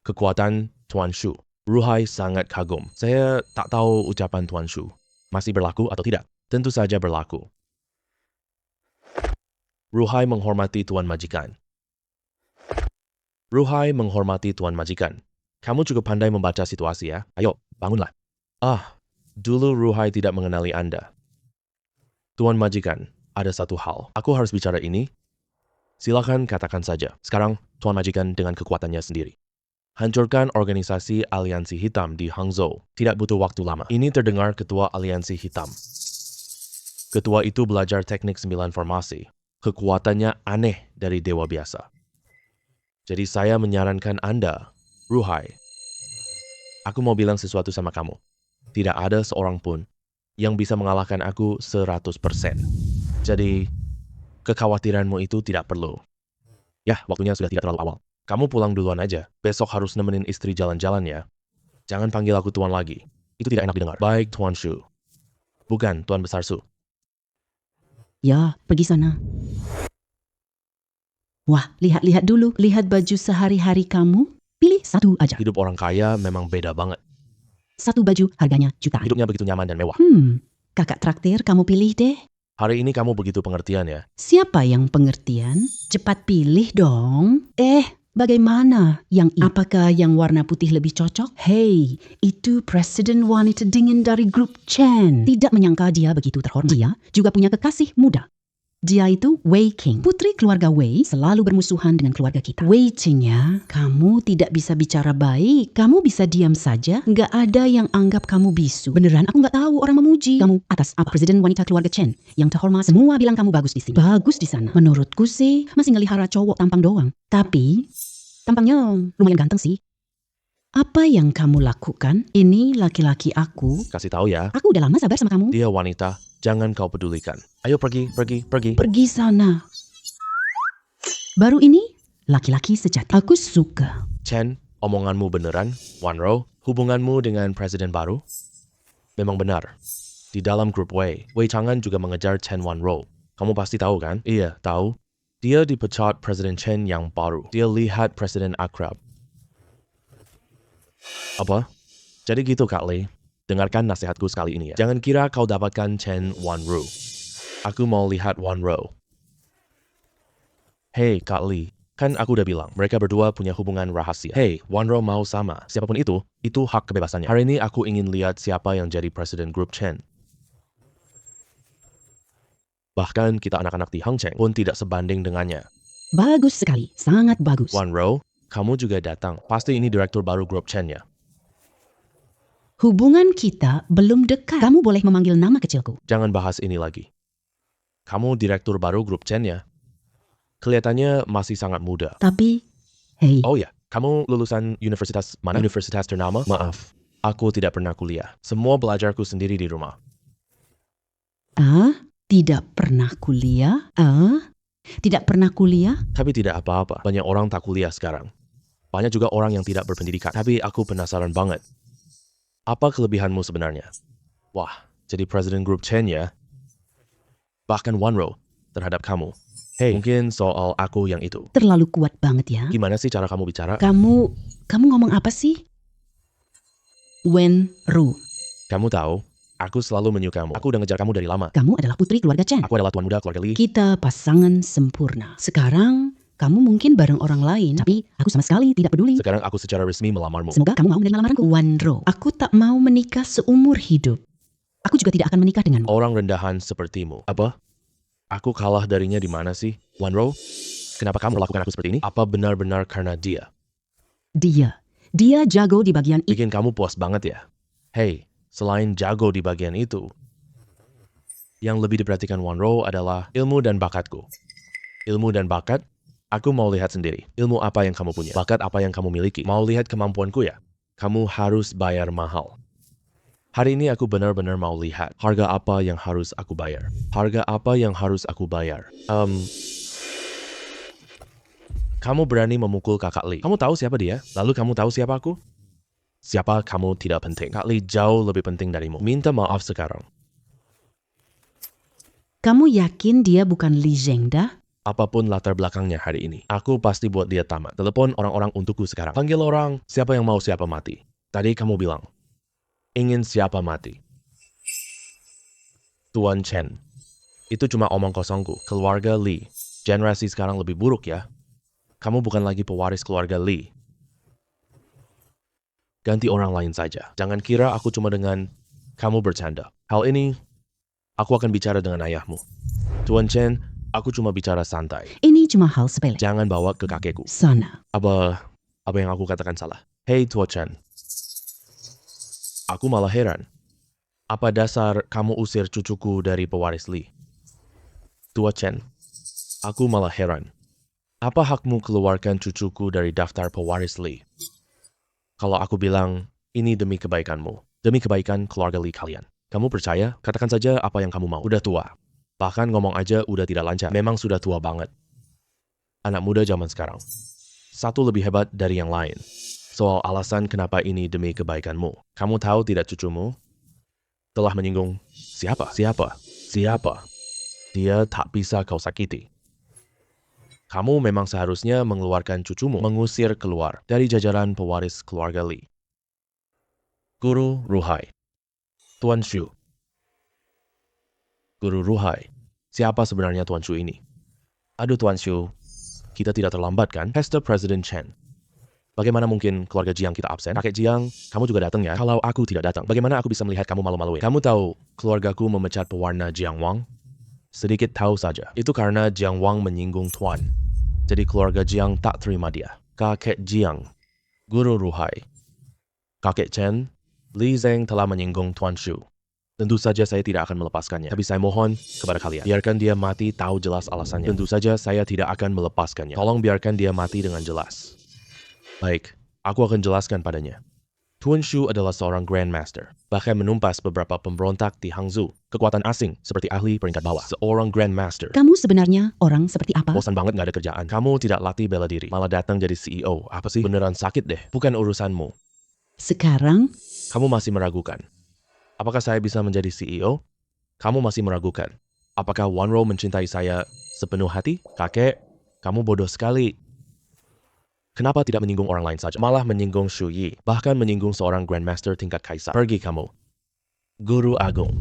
Kekuatan Tuan Shu. Ruhai sangat kagum. Saya tak tahu ucapan Tuan Shu. Masih berlaku atau tidak? Tentu saja berlaku. Ruhai menghormati Tuan Majikan. Ruhai menghormati Tuan Majikan. Kamu cukup pandai membaca situasi ya. Ayo, bangunlah. Dulu Ruhai tidak mengenali Anda. Tuan Majikan, ada satu hal. Aku harus bicara ini. Silakan katakan saja. Sekarang, Tuan Majikan dengan kekuatannya sendiri. Hancurkan organisasi Aliansi Hitam di Hangzhou. Tidak butuh waktu lama. Ini terdengar ketua Aliansi Hitam. Ketua itu belajar teknik 9 formasi. Kekuatannya aneh dari dewa biasa. Jadi saya menyarankan Anda, Ruhai. Aku mau bilang sesuatu sama kamu. Tidak ada seorang pun yang bisa mengalahkan aku 100%. Jadi, kekhawatiranmu itu tidak perlu. Ya, waktunya sudah tidak terlalu awal. Kamu pulang duluan aja. Besok harus nemenin istri jalan-jalan ya. Jangan panggil aku Tuan lagi. Itu tidak enak didengar. Baik, Tuan Shu. Bukan, Tuan Besar Su. Ya, pergi sana. Wah, lihat-lihat dulu. Lihat baju sehari-hari kamu. Pilih satu aja. Hidup orang kaya memang beda banget. Satu baju harganya jutaan. Hidupnya begitu nyaman dan mewah. Kakak traktir, kamu pilih deh. Hari ini kamu begitu pengertian ya. Siapa yang pengertian? Cepat pilih dong. Bagaimana yang ini? Apakah yang warna putih lebih cocok? Hei, itu presiden wanita dingin dari grup Chen. Tidak menyangka dia begitu terhormat. Dia juga punya kekasih muda. Dia itu Wei King. Putri keluarga Wei selalu bermusuhan dengan keluarga kita. Wei Qing ya, kamu tidak bisa bicara baik. Kamu bisa diam saja. Nggak ada yang anggap kamu bisu. Beneran, aku nggak tahu orang memuji kamu atas apa. Presiden wanita keluarga Chen yang terhormat. Semua bilang kamu bagus di sini. Bagus di sana. Menurutku sih masih ngelihara cowok tampang doang. Tapi tampangnya lumayan ganteng sih. Apa yang kamu lakukan? Ini laki-laki aku. Kasih tahu ya. Aku udah lama sabar sama kamu. Dia wanita. Jangan kau pedulikan. Ayo pergi. Pergi sana. Baru ini, laki-laki sejati. Aku suka. Chen, omonganmu beneran? Wan Rou, hubunganmu dengan presiden baru? Memang benar. Di dalam grup Wei, Wei Chang'an juga mengejar Chen Wan Rou. Kamu pasti tahu kan? Iya, tahu. Dia dipecat Presiden Chen yang baru. Dia lihat presiden akrab. Apa? Jadi gitu Kak Li. Dengarkan nasihatku sekali ini ya. Jangan kira kau dapatkan Chen Wan Rou. Aku mau lihat Wan Rou. Hei Kak Li, kan aku udah bilang mereka berdua punya hubungan rahasia. Hei, Wan Rou mau sama siapapun itu hak kebebasannya. Hari ini aku ingin lihat siapa yang jadi presiden grup Chen. Bahkan kita anak-anak di Hang Cheng pun tidak sebanding dengannya. Bagus sekali, sangat bagus. Wan Rou, kamu juga datang. Pasti ini direktur baru grup Chen ya. Hubungan kita belum dekat. Kamu boleh memanggil nama kecilku. Jangan bahas ini lagi. Kamu direktur baru grup Chen ya? Kelihatannya masih sangat muda. Tapi, hei. Oh ya, kamu lulusan universitas mana? Universitas ternama? Maaf, aku tidak pernah kuliah. Semua belajarku sendiri di rumah. Tidak pernah kuliah? Tidak pernah kuliah? Tapi tidak apa-apa, banyak orang tak kuliah sekarang. Banyak juga orang yang tidak berpendidikan. Tapi aku penasaran banget. Apa kelebihanmu sebenarnya? Wah, jadi presiden grup Chen ya? Bahkan Wan Rou terhadap kamu. Hei, mungkin soal aku yang itu. Terlalu kuat banget ya. Gimana sih cara kamu bicara? Kamu ngomong apa sih? Wen Ru. Kamu tahu, aku selalu menyukamu. Aku udah ngejar kamu dari lama. Kamu adalah putri keluarga Chen. Aku adalah tuan muda keluarga Li. Kita pasangan sempurna. Sekarang, kamu mungkin bareng orang lain, tapi aku sama sekali tidak peduli. Sekarang aku secara resmi melamarmu. Semoga kamu mau menerima lamaranku. Wan Rou, aku tak mau menikah seumur hidup. Aku juga tidak akan menikah denganmu. Orang rendahan sepertimu. Apa? Aku kalah darinya di mana sih? Wan Rou, kenapa kamu melakukan aku seperti ini? Apa benar-benar karena dia? Dia jago di bagian itu. Bikin kamu puas banget ya? Hei, selain jago di bagian itu, yang lebih diperhatikan Wan Rou adalah ilmu dan bakatku. Ilmu dan bakat? Aku mau lihat sendiri. Ilmu apa yang kamu punya? Bakat apa yang kamu miliki? Mau lihat kemampuanku ya? Kamu harus bayar mahal. Hari ini aku benar-benar mau lihat harga apa yang harus aku bayar. Harga apa yang harus aku bayar? Kamu berani memukul kakak Li. Kamu tahu siapa dia? Lalu kamu tahu siapa aku? Siapa kamu tidak penting. Kak Li jauh lebih penting darimu. Minta maaf sekarang. Kamu yakin dia bukan Li Zhengda? Apapun latar belakangnya hari ini, aku pasti buat dia tamat. Telepon orang-orang untukku sekarang. Panggil orang, siapa yang mau siapa mati. Tadi kamu bilang, ingin siapa mati. Tuan Chen. Itu cuma omong kosongku. Keluarga Li. Generasi sekarang lebih buruk ya. Kamu bukan lagi pewaris keluarga Li. Ganti orang lain saja. Jangan kira aku cuma dengan kamu bercanda. Hal ini, aku akan bicara dengan ayahmu. Tuan Chen, aku cuma bicara santai. Ini cuma hal sepele. Jangan bawa ke kakekku. Sana. Apa yang aku katakan salah? Hei Tuan Chen. Aku malah heran. Apa dasar kamu usir cucuku dari pewaris Li? Tuan Chen, aku malah heran. Apa hakmu keluarkan cucuku dari daftar pewaris Li? Kalau aku bilang, ini demi kebaikanmu. Demi kebaikan keluarga Li kalian. Kamu percaya? Katakan saja apa yang kamu mau. Udah tua. Bahkan ngomong aja udah tidak lancar. Memang sudah tua banget. Anak muda zaman sekarang. Satu lebih hebat dari yang lain. Soal alasan kenapa ini demi kebaikanmu. Kamu tahu tidak cucumu telah menyinggung siapa? Dia tak bisa kau sakiti. Kamu memang seharusnya mengeluarkan cucumu, mengusir keluar dari jajaran pewaris keluarga Li. Guru Ruhai. Tuan Shu. Guru Ruhai. Siapa sebenarnya Tuan Shu ini? Aduh Tuan Shu, kita tidak terlambat kan? Pesta Presiden Chen. Bagaimana mungkin keluarga Jiang kita absen? Kakek Jiang, kamu juga datang ya? Kalau aku tidak datang, bagaimana aku bisa melihat kamu malu-maluin? Kamu tahu keluargaku memecat pewarna Jiang Wang? Sedikit tahu saja. Itu karena Jiang Wang menyinggung Tuan. Jadi keluarga Jiang tak terima dia. Kakek Jiang, Guru Ruhai. Kakek Chen, Li Zeng telah menyinggung Tuan Shu. Tentu saja saya tidak akan melepaskannya. Tapi saya mohon kepada kalian, biarkan dia mati tahu jelas alasannya. Tentu saja saya tidak akan melepaskannya. Tolong biarkan dia mati dengan jelas. Baik, aku akan jelaskan padanya. Tuan Shu adalah seorang Grandmaster, bahkan menumpas beberapa pemberontak di Hangzhou, kekuatan asing seperti ahli peringkat bawah. Seorang Grandmaster. Kamu sebenarnya orang seperti apa? Bosan banget gak ada kerjaan. Kamu tidak latih bela diri, malah datang jadi CEO. Apa sih? Beneran sakit deh. Bukan urusanmu. Sekarang, Kamu masih meragukan. Apakah saya bisa menjadi CEO? Kamu masih meragukan. Apakah Wanro mencintai saya sepenuh hati? Kakek, kamu bodoh sekali. Kenapa tidak menyinggung orang lain saja? Malah menyinggung Shu Yi. Bahkan menyinggung seorang Grandmaster tingkat kaisar. Pergi kamu. Guru Agung.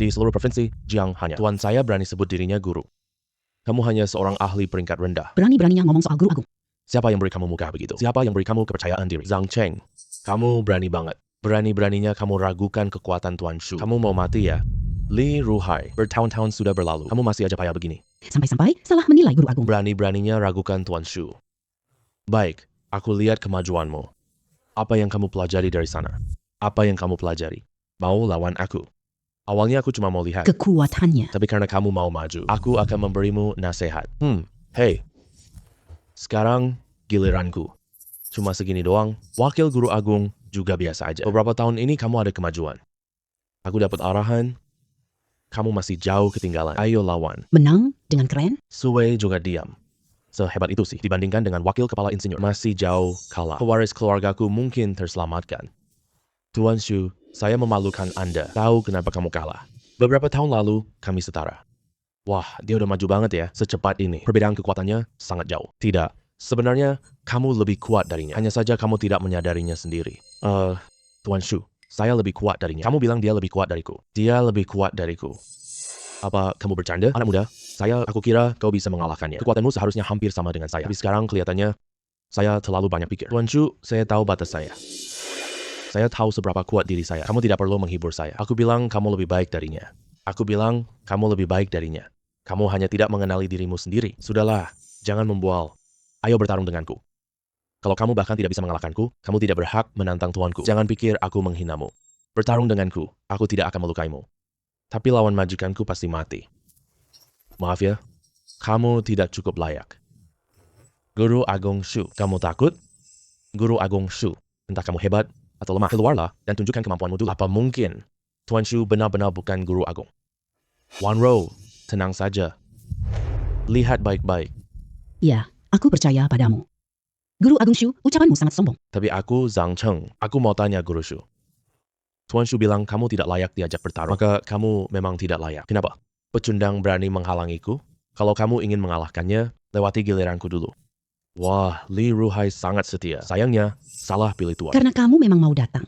Di seluruh provinsi, Jiang hanya. Tuan saya berani sebut dirinya guru. Kamu hanya seorang ahli peringkat rendah. berani-beraninya ngomong soal Guru Agung. Siapa yang beri kamu muka begitu? Siapa yang beri kamu kepercayaan diri? Zhang Cheng. Kamu berani banget. Berani-beraninya kamu ragukan kekuatan Tuan Shu. Kamu mau mati ya? Li Ruhai. Bertahun-tahun sudah berlalu. Kamu masih aja payah begini. Sampai-sampai salah menilai Guru Agung. Berani-beraninya ragukan Tuan Shu. Baik, aku lihat kemajuanmu. Apa yang kamu pelajari dari sana? Apa yang kamu pelajari? Mau lawan aku? Awalnya aku cuma mau lihat. Kekuatannya. Tapi karena kamu mau maju, aku akan memberimu nasihat. Hei. Sekarang giliranku. Cuma segini doang. Wakil Guru Agung juga biasa aja. Beberapa tahun ini kamu ada kemajuan. Aku dapat arahan. Kamu masih jauh ketinggalan. Ayo lawan. Menang dengan keren. Sue juga diam. Sehebat itu sih dibandingkan dengan wakil kepala insinyur. Masih jauh kalah. Pewaris keluargaku mungkin terselamatkan. Tuan Shu, saya memalukan Anda. Tahu kenapa kamu kalah. Beberapa tahun lalu, kami setara. Wah, dia udah maju banget ya, secepat ini. Perbedaan kekuatannya sangat jauh. Tidak, sebenarnya kamu lebih kuat darinya. Hanya saja kamu tidak menyadarinya sendiri. Tuan Shu, saya lebih kuat darinya. Kamu bilang dia lebih kuat dariku. Dia lebih kuat dariku. Apa kamu bercanda, anak muda? Aku kira kau bisa mengalahkannya. Kekuatanmu seharusnya hampir sama dengan saya. Tapi sekarang kelihatannya saya terlalu banyak pikir. Tuan Shu, saya tahu batas saya. Saya tahu seberapa kuat diri saya. Kamu tidak perlu menghibur saya. Aku bilang kamu lebih baik darinya. Aku bilang kamu lebih baik darinya. Kamu hanya tidak mengenali dirimu sendiri. Sudahlah, jangan membual. Ayo bertarung denganku. Kalau kamu bahkan tidak bisa mengalahkanku, kamu tidak berhak menantang tuanku. Jangan pikir aku menghinamu. Bertarung denganku, aku tidak akan melukaimu. Tapi lawan majikanku pasti mati. Maaf ya, kamu tidak cukup layak. Guru Agung Shu, kamu takut? Guru Agung Shu, entah kamu hebat atau lemah, keluarlah dan tunjukkan kemampuanmu dulu. Apa mungkin Tuan Shu benar-benar bukan Guru Agung? Wanro, tenang saja. Lihat baik-baik. Ya, aku percaya padamu. Guru Agung Shu, ucapanmu sangat sombong. Tapi aku Zhang Cheng. Aku mau tanya Guru Shu. Tuan Shu bilang kamu tidak layak diajak bertarung. Maka kamu memang tidak layak. Kenapa? Pecundang berani menghalangiku? Kalau kamu ingin mengalahkannya, lewati giliranku dulu. Wah, Li Ruhai sangat setia. Sayangnya, salah pilih tuan. Karena kamu memang mau datang.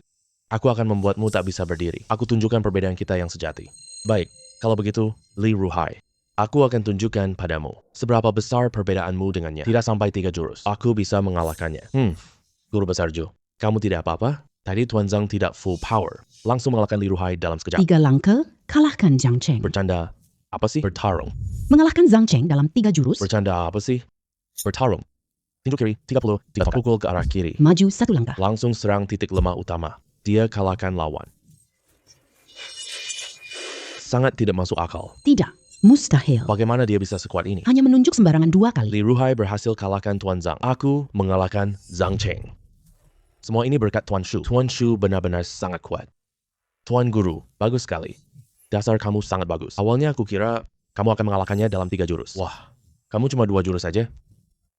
Aku akan membuatmu tak bisa berdiri. Aku tunjukkan perbedaan kita yang sejati. Baik, kalau begitu, Li Ruhai. Aku akan tunjukkan padamu seberapa besar perbedaanmu dengannya. Tidak sampai 3 jurus. Aku bisa mengalahkannya. Guru Besar Zhou, kamu tidak apa-apa? Tadi Tuan Zhang tidak full power. Langsung mengalahkan Li Ruhai dalam sekejap. 3 langkah, kalahkan Zhang Cheng. Bercanda apa sih? Bertarung. Mengalahkan Zhang Cheng dalam 3 jurus. Bercanda apa sih? Bertarung. Tinju kiri, 30, pukul ke arah kiri. Maju 1 langkah. Langsung serang titik lemah utama. Dia kalahkan lawan. Sangat tidak masuk akal. Tidak, mustahil. Bagaimana dia bisa sekuat ini? Hanya menunjuk sembarangan 2 kali. Li Ruhai berhasil kalahkan Tuan Zhang. Aku mengalahkan Zhang Cheng. Semua ini berkat Tuan Shu. Tuan Shu benar-benar sangat kuat. Tuan Guru, bagus sekali. Dasar kamu sangat bagus. Awalnya aku kira Kamu akan mengalahkannya dalam 3 jurus. Wah, kamu cuma 2 jurus saja?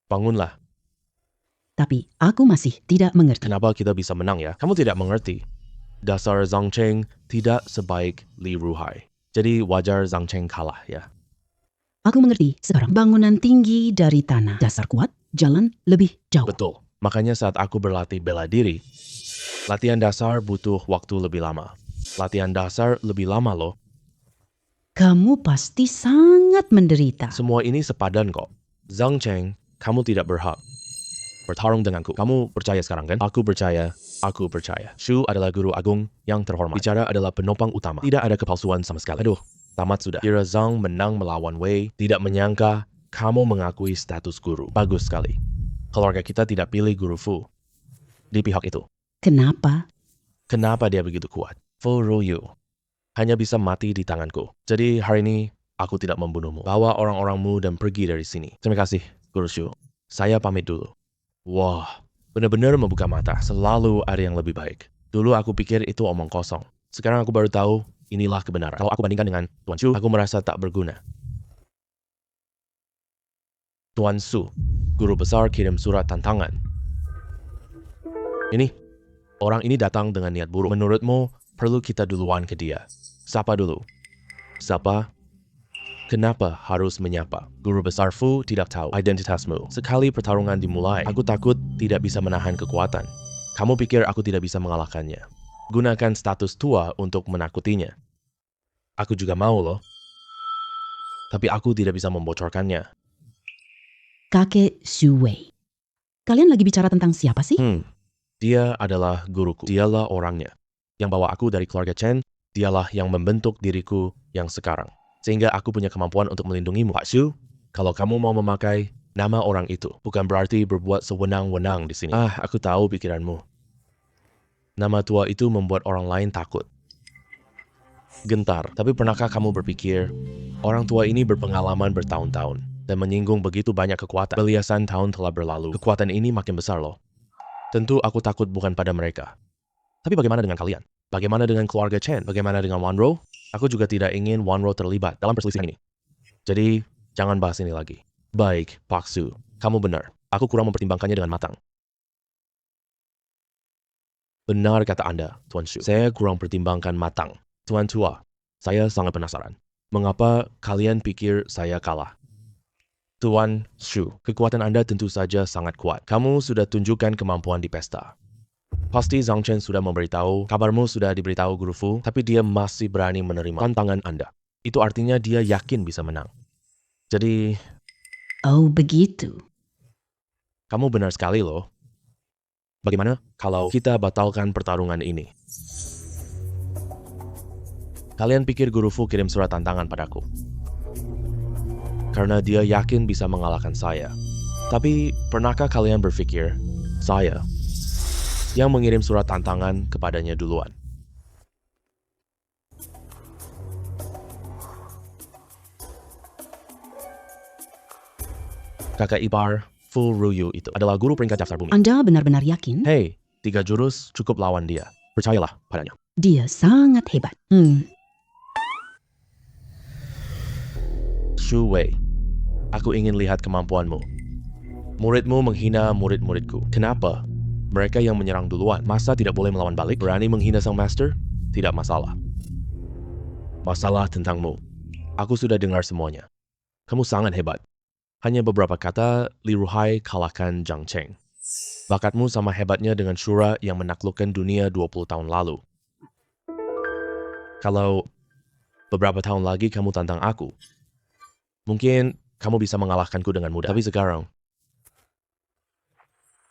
Bangunlah. Tapi aku masih tidak mengerti. Kenapa kita bisa menang ya? Kamu tidak mengerti. Dasar Zhang Cheng tidak sebaik Li Ruhai. Jadi wajar Zhang Cheng kalah ya. Aku mengerti sekarang. Bangunan tinggi dari tanah. Dasar kuat, jalan lebih jauh. Betul. Makanya saat aku berlatih bela diri, latihan dasar butuh waktu lebih lama. Latihan dasar lebih lama loh. Kamu pasti sangat menderita. Semua ini sepadan kok. Zhang Cheng, kamu tidak berhak bertarung denganku. Kamu percaya sekarang kan? Aku percaya. Aku percaya. Shu adalah guru agung yang terhormat. Bicara adalah penopang utama. Tidak ada kepalsuan sama sekali. Aduh, tamat sudah. Kira Zhang menang melawan Wei. Tidak menyangka kamu mengakui status guru. Bagus sekali. Keluarga kita tidak pilih guru Fu di pihak itu. Kenapa? Kenapa dia begitu kuat? Fu Ruyu hanya bisa mati di tanganku. Jadi hari ini aku tidak membunuhmu. Bawa orang-orangmu dan pergi dari sini. Terima kasih, Guru Shu. Saya pamit dulu. Wah, benar-benar membuka mata. Selalu ada yang lebih baik. Dulu aku pikir itu omong kosong. Sekarang aku baru tahu inilah kebenaran. Kalau aku bandingkan dengan Tuan Shu, aku merasa tak berguna. Tuan Su, guru besar kirim surat tantangan. Ini, orang ini datang dengan niat buruk. Menurutmu, perlu kita duluan ke dia. Sapa dulu. Sapa? Kenapa harus menyapa? Guru besar Fu tidak tahu identitasmu. Sekali pertarungan dimulai, aku takut tidak bisa menahan kekuatan. Kamu pikir aku tidak bisa mengalahkannya. Gunakan status tua untuk menakutinya. Aku juga mau loh. Tapi aku tidak bisa membocorkannya. Kakek Xu Wei. Kalian lagi bicara tentang siapa sih? Dia adalah guruku. Dialah orangnya. Yang bawa aku dari keluarga Chen, dialah yang membentuk diriku yang sekarang. Sehingga aku punya kemampuan untuk melindungimu. Pak Shu, kalau kamu mau memakai nama orang itu, bukan berarti berbuat sewenang-wenang di sini. Aku tahu pikiranmu. Nama tua itu membuat orang lain takut. Gentar, tapi pernahkah kamu berpikir, orang tua ini berpengalaman bertahun-tahun dan menyinggung begitu banyak kekuatan. Belasan tahun telah berlalu, kekuatan ini makin besar loh. Tentu aku takut bukan pada mereka. Tapi bagaimana dengan kalian? Bagaimana dengan keluarga Chen? Bagaimana dengan Wan Rou? Aku juga tidak ingin Wan Rou terlibat dalam perselisihan ini. Jadi, jangan bahas ini lagi. Baik, Pak Su. Kamu benar. Aku kurang mempertimbangkannya dengan matang. Benar kata Anda, Tuan Shu. Saya kurang pertimbangkan matang. Tuan Tua, saya sangat penasaran. Mengapa kalian pikir saya kalah? Tuan Shu, kekuatan Anda tentu saja sangat kuat. Kamu sudah tunjukkan kemampuan di pesta. Pasti Zhang Chen sudah memberitahu, kabarmu sudah diberitahu Guru Fu, tapi dia masih berani menerima tantangan Anda. Itu artinya dia yakin bisa menang. Jadi, Oh, begitu. kamu benar sekali loh. Bagaimana kalau kita batalkan pertarungan ini? Kalian pikir Guru Fu kirim surat tantangan padaku? Karena dia yakin bisa mengalahkan saya. Tapi, pernahkah kalian berpikir, saya yang mengirim surat tantangan kepadanya duluan? Kakak ipar Fu Ruyu itu adalah guru peringkat dasar bumi. Anda benar-benar yakin? Hei, 3 jurus cukup lawan dia. Percayalah padanya. Dia sangat hebat. Shu Wei, aku ingin lihat kemampuanmu. Muridmu menghina murid-muridku. Kenapa? Mereka yang menyerang duluan, masa tidak boleh melawan balik? Berani menghina sang master? Tidak masalah. Masalah tentangmu. Aku sudah dengar semuanya. Kamu sangat hebat. Hanya beberapa kata, Li Ruhai kalahkan Zhang Cheng. Bakatmu sama hebatnya dengan Shura yang menaklukkan dunia 20 tahun lalu. Kalau beberapa tahun lagi kamu tantang aku, mungkin kamu bisa mengalahkanku dengan mudah. Tapi sekarang,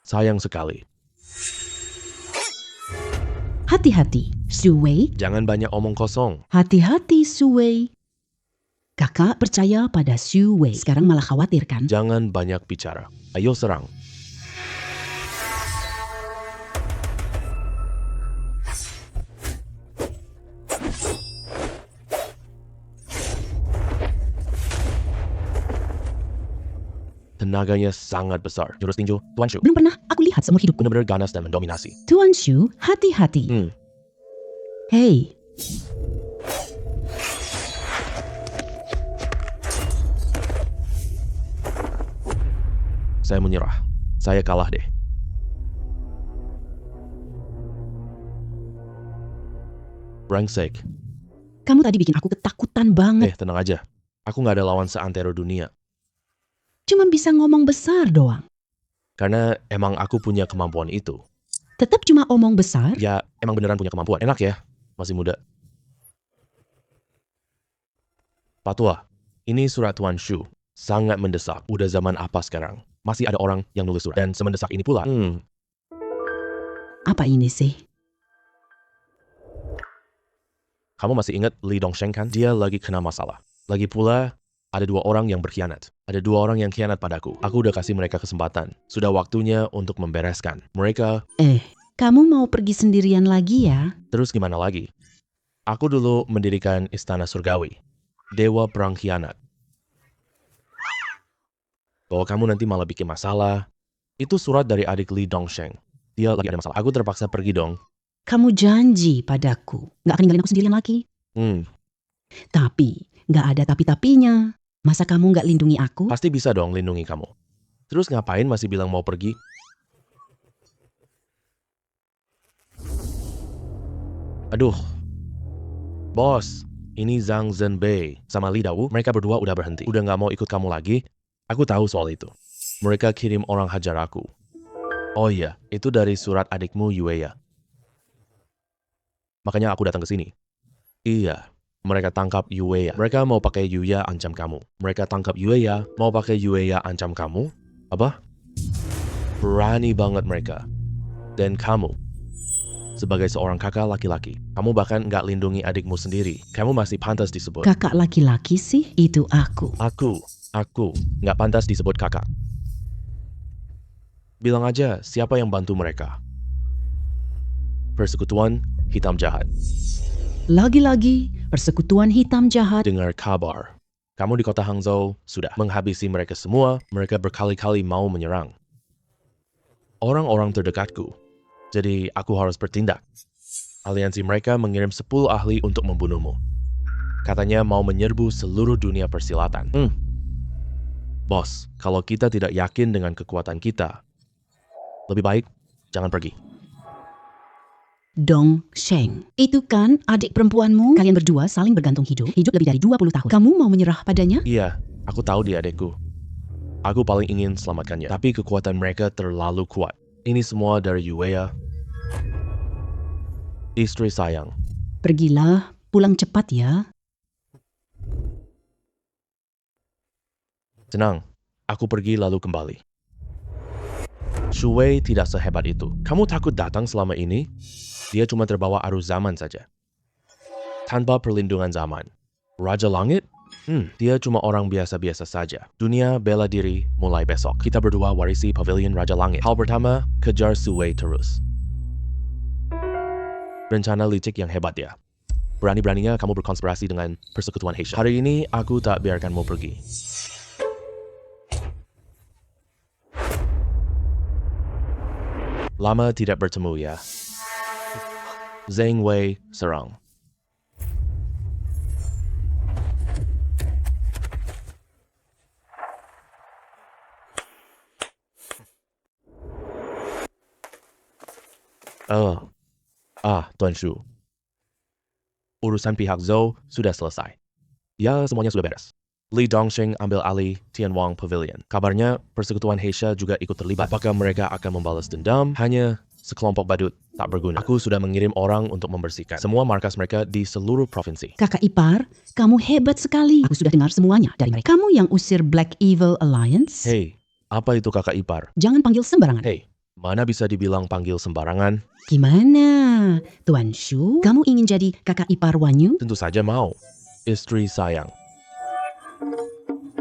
sayang sekali. Hati-hati, Xu Wei. Jangan banyak omong kosong. Hati-hati, Xu Wei. Kakak percaya pada Xu Wei. Sekarang malah khawatir kan? Jangan banyak bicara. Ayo serang. Tenaganya sangat besar. Jurus tinju, Tuan Shu. Belum pernah aku lihat seumur hidupku. Benar-benar ganas dan mendominasi. Tuan Shu, hati-hati. Hei, Saya menyerah. Saya kalah deh. Brengsek. Kamu tadi bikin aku ketakutan banget. Tenang aja. Aku nggak ada lawan seantero dunia. Cuma bisa ngomong besar doang. Karena emang aku punya kemampuan itu. Tetap cuma omong besar. Ya, emang beneran punya kemampuan. Enak ya, masih muda. Patwa, ini surat Tuan Shu. Sangat mendesak. Udah zaman apa sekarang? Masih ada orang yang nulis surat. Dan semendesak ini pula. Apa ini sih? Kamu masih ingat Li Dongsheng kan? Dia lagi kena masalah. Lagi pula, ada 2 orang yang berkhianat. Ada 2 orang yang khianat padaku. Aku udah kasih mereka kesempatan. Sudah waktunya untuk membereskan. Mereka, Kamu mau pergi sendirian lagi ya? terus gimana lagi? Aku dulu mendirikan Istana Surgawi. Dewa Perang Khianat. Bahwa kamu nanti malah bikin masalah. Itu surat dari adik Li Dongsheng. Dia lagi ada masalah. Aku terpaksa pergi dong. Kamu janji padaku. Nggak akan ninggalin aku sendirian lagi. Tapi, nggak ada tapi-tapinya. Masa kamu nggak lindungi aku? Pasti bisa dong lindungi kamu. Terus ngapain masih bilang mau pergi? Aduh. Bos, ini Zhang Zhenbei sama Li Dao. Mereka berdua udah berhenti. Udah nggak mau ikut kamu lagi. Aku tahu soal itu. Mereka kirim orang hajar aku. Oh iya, itu dari surat adikmu Yueya. Makanya aku datang ke sini. Iya, mereka tangkap Yueya. Mereka mau pakai Yueya ancam kamu. Mereka tangkap Yueya, mau pakai Yueya ancam kamu. Apa? Berani banget mereka. Dan kamu, sebagai seorang kakak laki-laki, kamu bahkan nggak lindungi adikmu sendiri. Kamu masih pantas disebut. Kakak laki-laki sih, itu aku. Aku nggak pantas disebut kakak. Bilang aja siapa yang bantu mereka. Persekutuan Hitam Jahat. Lagi-lagi, persekutuan hitam jahat. Dengar kabar. Kamu di kota Hangzhou sudah menghabisi mereka semua. Mereka berkali-kali mau menyerang orang-orang terdekatku. Jadi aku harus bertindak. Aliansi mereka mengirim 10 ahli untuk membunuhmu. Katanya mau menyerbu seluruh dunia persilatan. Bos, kalau kita tidak yakin dengan kekuatan kita, lebih baik jangan pergi. Dongsheng. Itu kan adik perempuanmu? Kalian berdua saling bergantung hidup. Hidup lebih dari 20 tahun. Kamu mau menyerah padanya? Iya, aku tahu dia adekku. Aku paling ingin selamatkannya. Tapi kekuatan mereka terlalu kuat. Ini semua dari Yueya. Istri sayang. Pergilah, pulang cepat ya. Tenang, aku pergi lalu kembali. Shu Wei tidak sehebat itu. Kamu takut datang selama ini? Dia cuma terbawa arus zaman saja. Tanpa perlindungan zaman. Raja Langit? Dia cuma orang biasa-biasa saja. Dunia bela diri mulai besok. Kita berdua warisi pavilion Raja Langit. Hal pertama, kejar Shu Wei terus. Rencana licik yang hebat ya. Berani-beraninya kamu berkonspirasi dengan persekutuan Heisha. Hari ini aku tak biarkanmu pergi. Lama tidak bertemu ya. Zheng Wei serang. Tuan Shu. Urusan pihak Zhou sudah selesai. Ya, semuanya sudah beres. Li Dongsheng ambil alih Tianwang Pavilion. Kabarnya, persekutuan Heisha juga ikut terlibat. Apakah mereka akan membalas dendam? Hanya sekelompok badut tak berguna. Aku sudah mengirim orang untuk membersihkan semua markas mereka di seluruh provinsi. Kakak ipar, kamu hebat sekali. Aku sudah dengar semuanya dari mereka. Kamu yang usir Black Evil Alliance? Hei, apa itu kakak ipar? Jangan panggil sembarangan. Hei, mana bisa dibilang panggil sembarangan? Gimana? Tuan Shu, kamu ingin jadi kakak ipar Wanyu? Tentu saja mau. Istri sayang.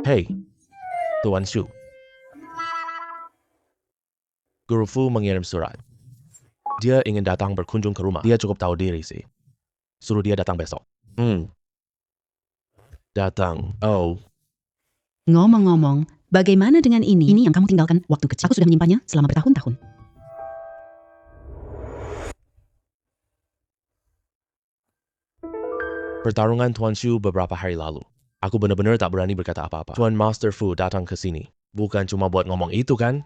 Hei, Tuan Shu. Guru Fu mengirim surat. Dia ingin datang berkunjung ke rumah. Dia cukup tahu diri sih. Suruh dia datang besok. Datang. Oh. Ngomong-ngomong, bagaimana dengan ini? Ini yang kamu tinggalkan waktu kecil. Aku sudah menyimpannya selama bertahun-tahun. Pertarungan Tuan Shu beberapa hari lalu. Aku benar-benar tak berani berkata apa-apa. Tuan Master Fu datang ke sini. Bukan cuma buat ngomong itu kan?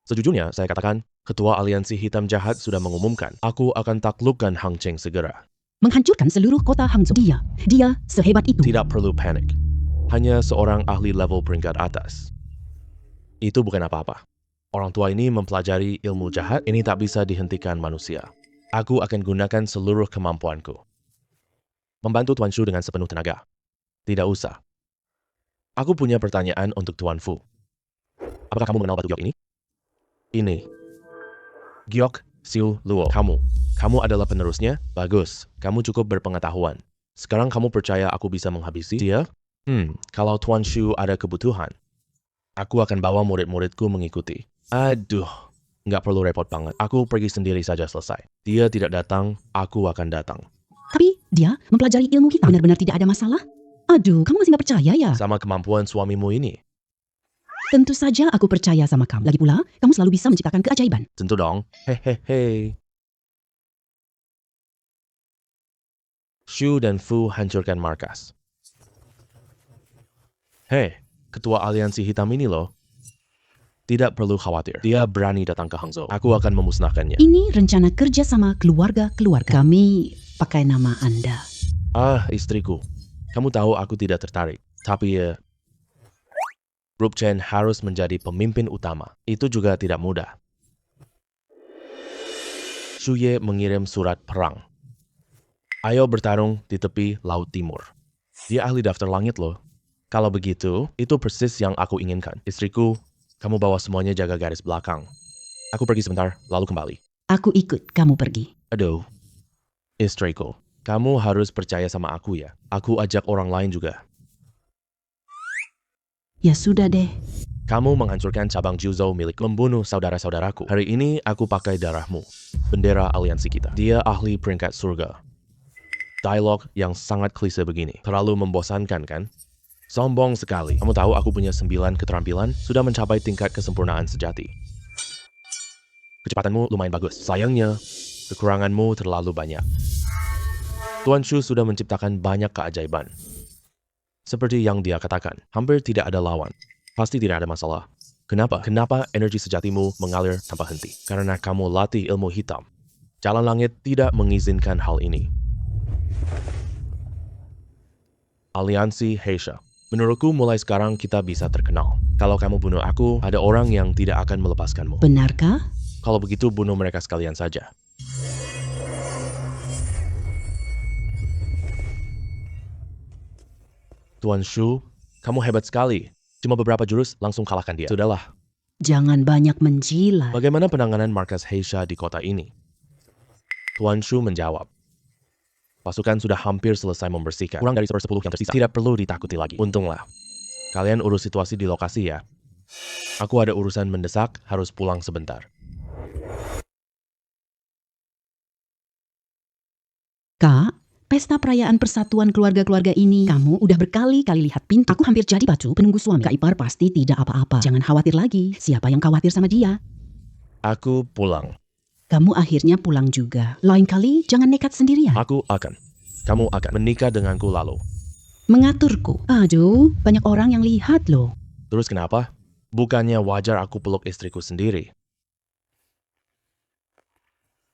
Sejujurnya, saya katakan, Ketua Aliansi Hitam Jahat sudah mengumumkan, aku akan taklukkan Hang Cheng segera. Menghancurkan seluruh kota Hangzhou. Dia sehebat itu. Tidak perlu panik. Hanya seorang ahli level peringkat atas. Itu bukan apa-apa. Orang tua ini mempelajari ilmu jahat, ini tak bisa dihentikan manusia. Aku akan gunakan seluruh kemampuanku. Membantu Tuan Shu dengan sepenuh tenaga. Tidak usah. Aku punya pertanyaan untuk Tuan Fu. Apakah kamu mengenal batu giok ini? Ini. Giok Siu Luo. Kamu adalah penerusnya? Bagus. Kamu cukup berpengetahuan. Sekarang kamu percaya aku bisa menghabisi dia? Kalau Tuan Shu ada kebutuhan, aku akan bawa murid-muridku mengikuti. Aduh, nggak perlu repot banget. Aku pergi sendiri saja selesai. Dia tidak datang, aku akan datang. Tapi dia mempelajari ilmu hitam. Benar-benar tidak ada masalah? Aduh, kamu masih nggak percaya ya? Sama kemampuan suamimu ini. Tentu saja aku percaya sama kamu. Lagi pula, kamu selalu bisa menciptakan keajaiban. Tentu dong. Hehehe. Shu dan Fu hancurkan markas. Hei, Ketua Aliansi Hitam ini loh. Tidak perlu khawatir. Dia berani datang ke Hangzhou. Aku akan memusnahkannya. Ini rencana kerja sama keluarga-keluarga. Kami pakai nama Anda. Istriku. Kamu tahu aku tidak tertarik. Tapi Rup Chen harus menjadi pemimpin utama. Itu juga tidak mudah. Xu Ye mengirim surat perang. Ayo bertarung di tepi Laut Timur. Dia ahli daftar langit loh. Kalau begitu, itu persis yang aku inginkan. Istriku, kamu bawa semuanya jaga garis belakang. Aku pergi sebentar, lalu kembali. Aku ikut kamu pergi. Aduh, istriku, kamu harus percaya sama aku ya. Aku ajak orang lain juga. Ya sudah deh. Kamu menghancurkan cabang Juzhou milik membunuh saudara-saudaraku. Hari ini aku pakai darahmu. Bendera aliansi kita. Dia ahli peringkat surga. Dialog yang sangat klise begini. Terlalu membosankan kan? Sombong sekali. Kamu tahu aku punya 9 keterampilan, sudah mencapai tingkat kesempurnaan sejati. Kecepatanmu lumayan bagus. Sayangnya, kekuranganmu terlalu banyak. Tuan Shu sudah menciptakan banyak keajaiban. Seperti yang dia katakan, hampir tidak ada lawan. Pasti tidak ada masalah. Kenapa? Kenapa energi sejatimu mengalir tanpa henti? Karena kamu latih ilmu hitam. Jalan langit tidak mengizinkan hal ini. Aliansi Heisha. Menurutku mulai sekarang kita bisa terkenal. Kalau kamu bunuh aku, ada orang yang tidak akan melepaskanmu. Benarkah? Kalau begitu bunuh mereka sekalian saja. Tuan Shu, kamu hebat sekali. Cuma beberapa jurus langsung kalahkan dia. Sudahlah. Jangan banyak menjilat. Bagaimana penanganan markas Heisha di kota ini? Tuan Shu menjawab. Pasukan sudah hampir selesai membersihkan. Kurang dari 10 yang tersisa. Tidak perlu ditakuti lagi. Untunglah. Kalian urus situasi di lokasi ya. Aku ada urusan mendesak, harus pulang sebentar. Kak, pesta perayaan persatuan keluarga-keluarga ini, kamu udah berkali-kali lihat pintu. Aku hampir jadi batu penunggu suami. Kak Ipar pasti tidak apa-apa. Jangan khawatir lagi. Siapa yang khawatir sama dia? Aku pulang. Kamu akhirnya pulang juga. Lain kali jangan nekat sendirian. Aku akan. Kamu akan menikah denganku lalu. Mengaturku. Aduh, banyak orang yang lihat loh. Terus kenapa? Bukannya wajar aku peluk istriku sendiri.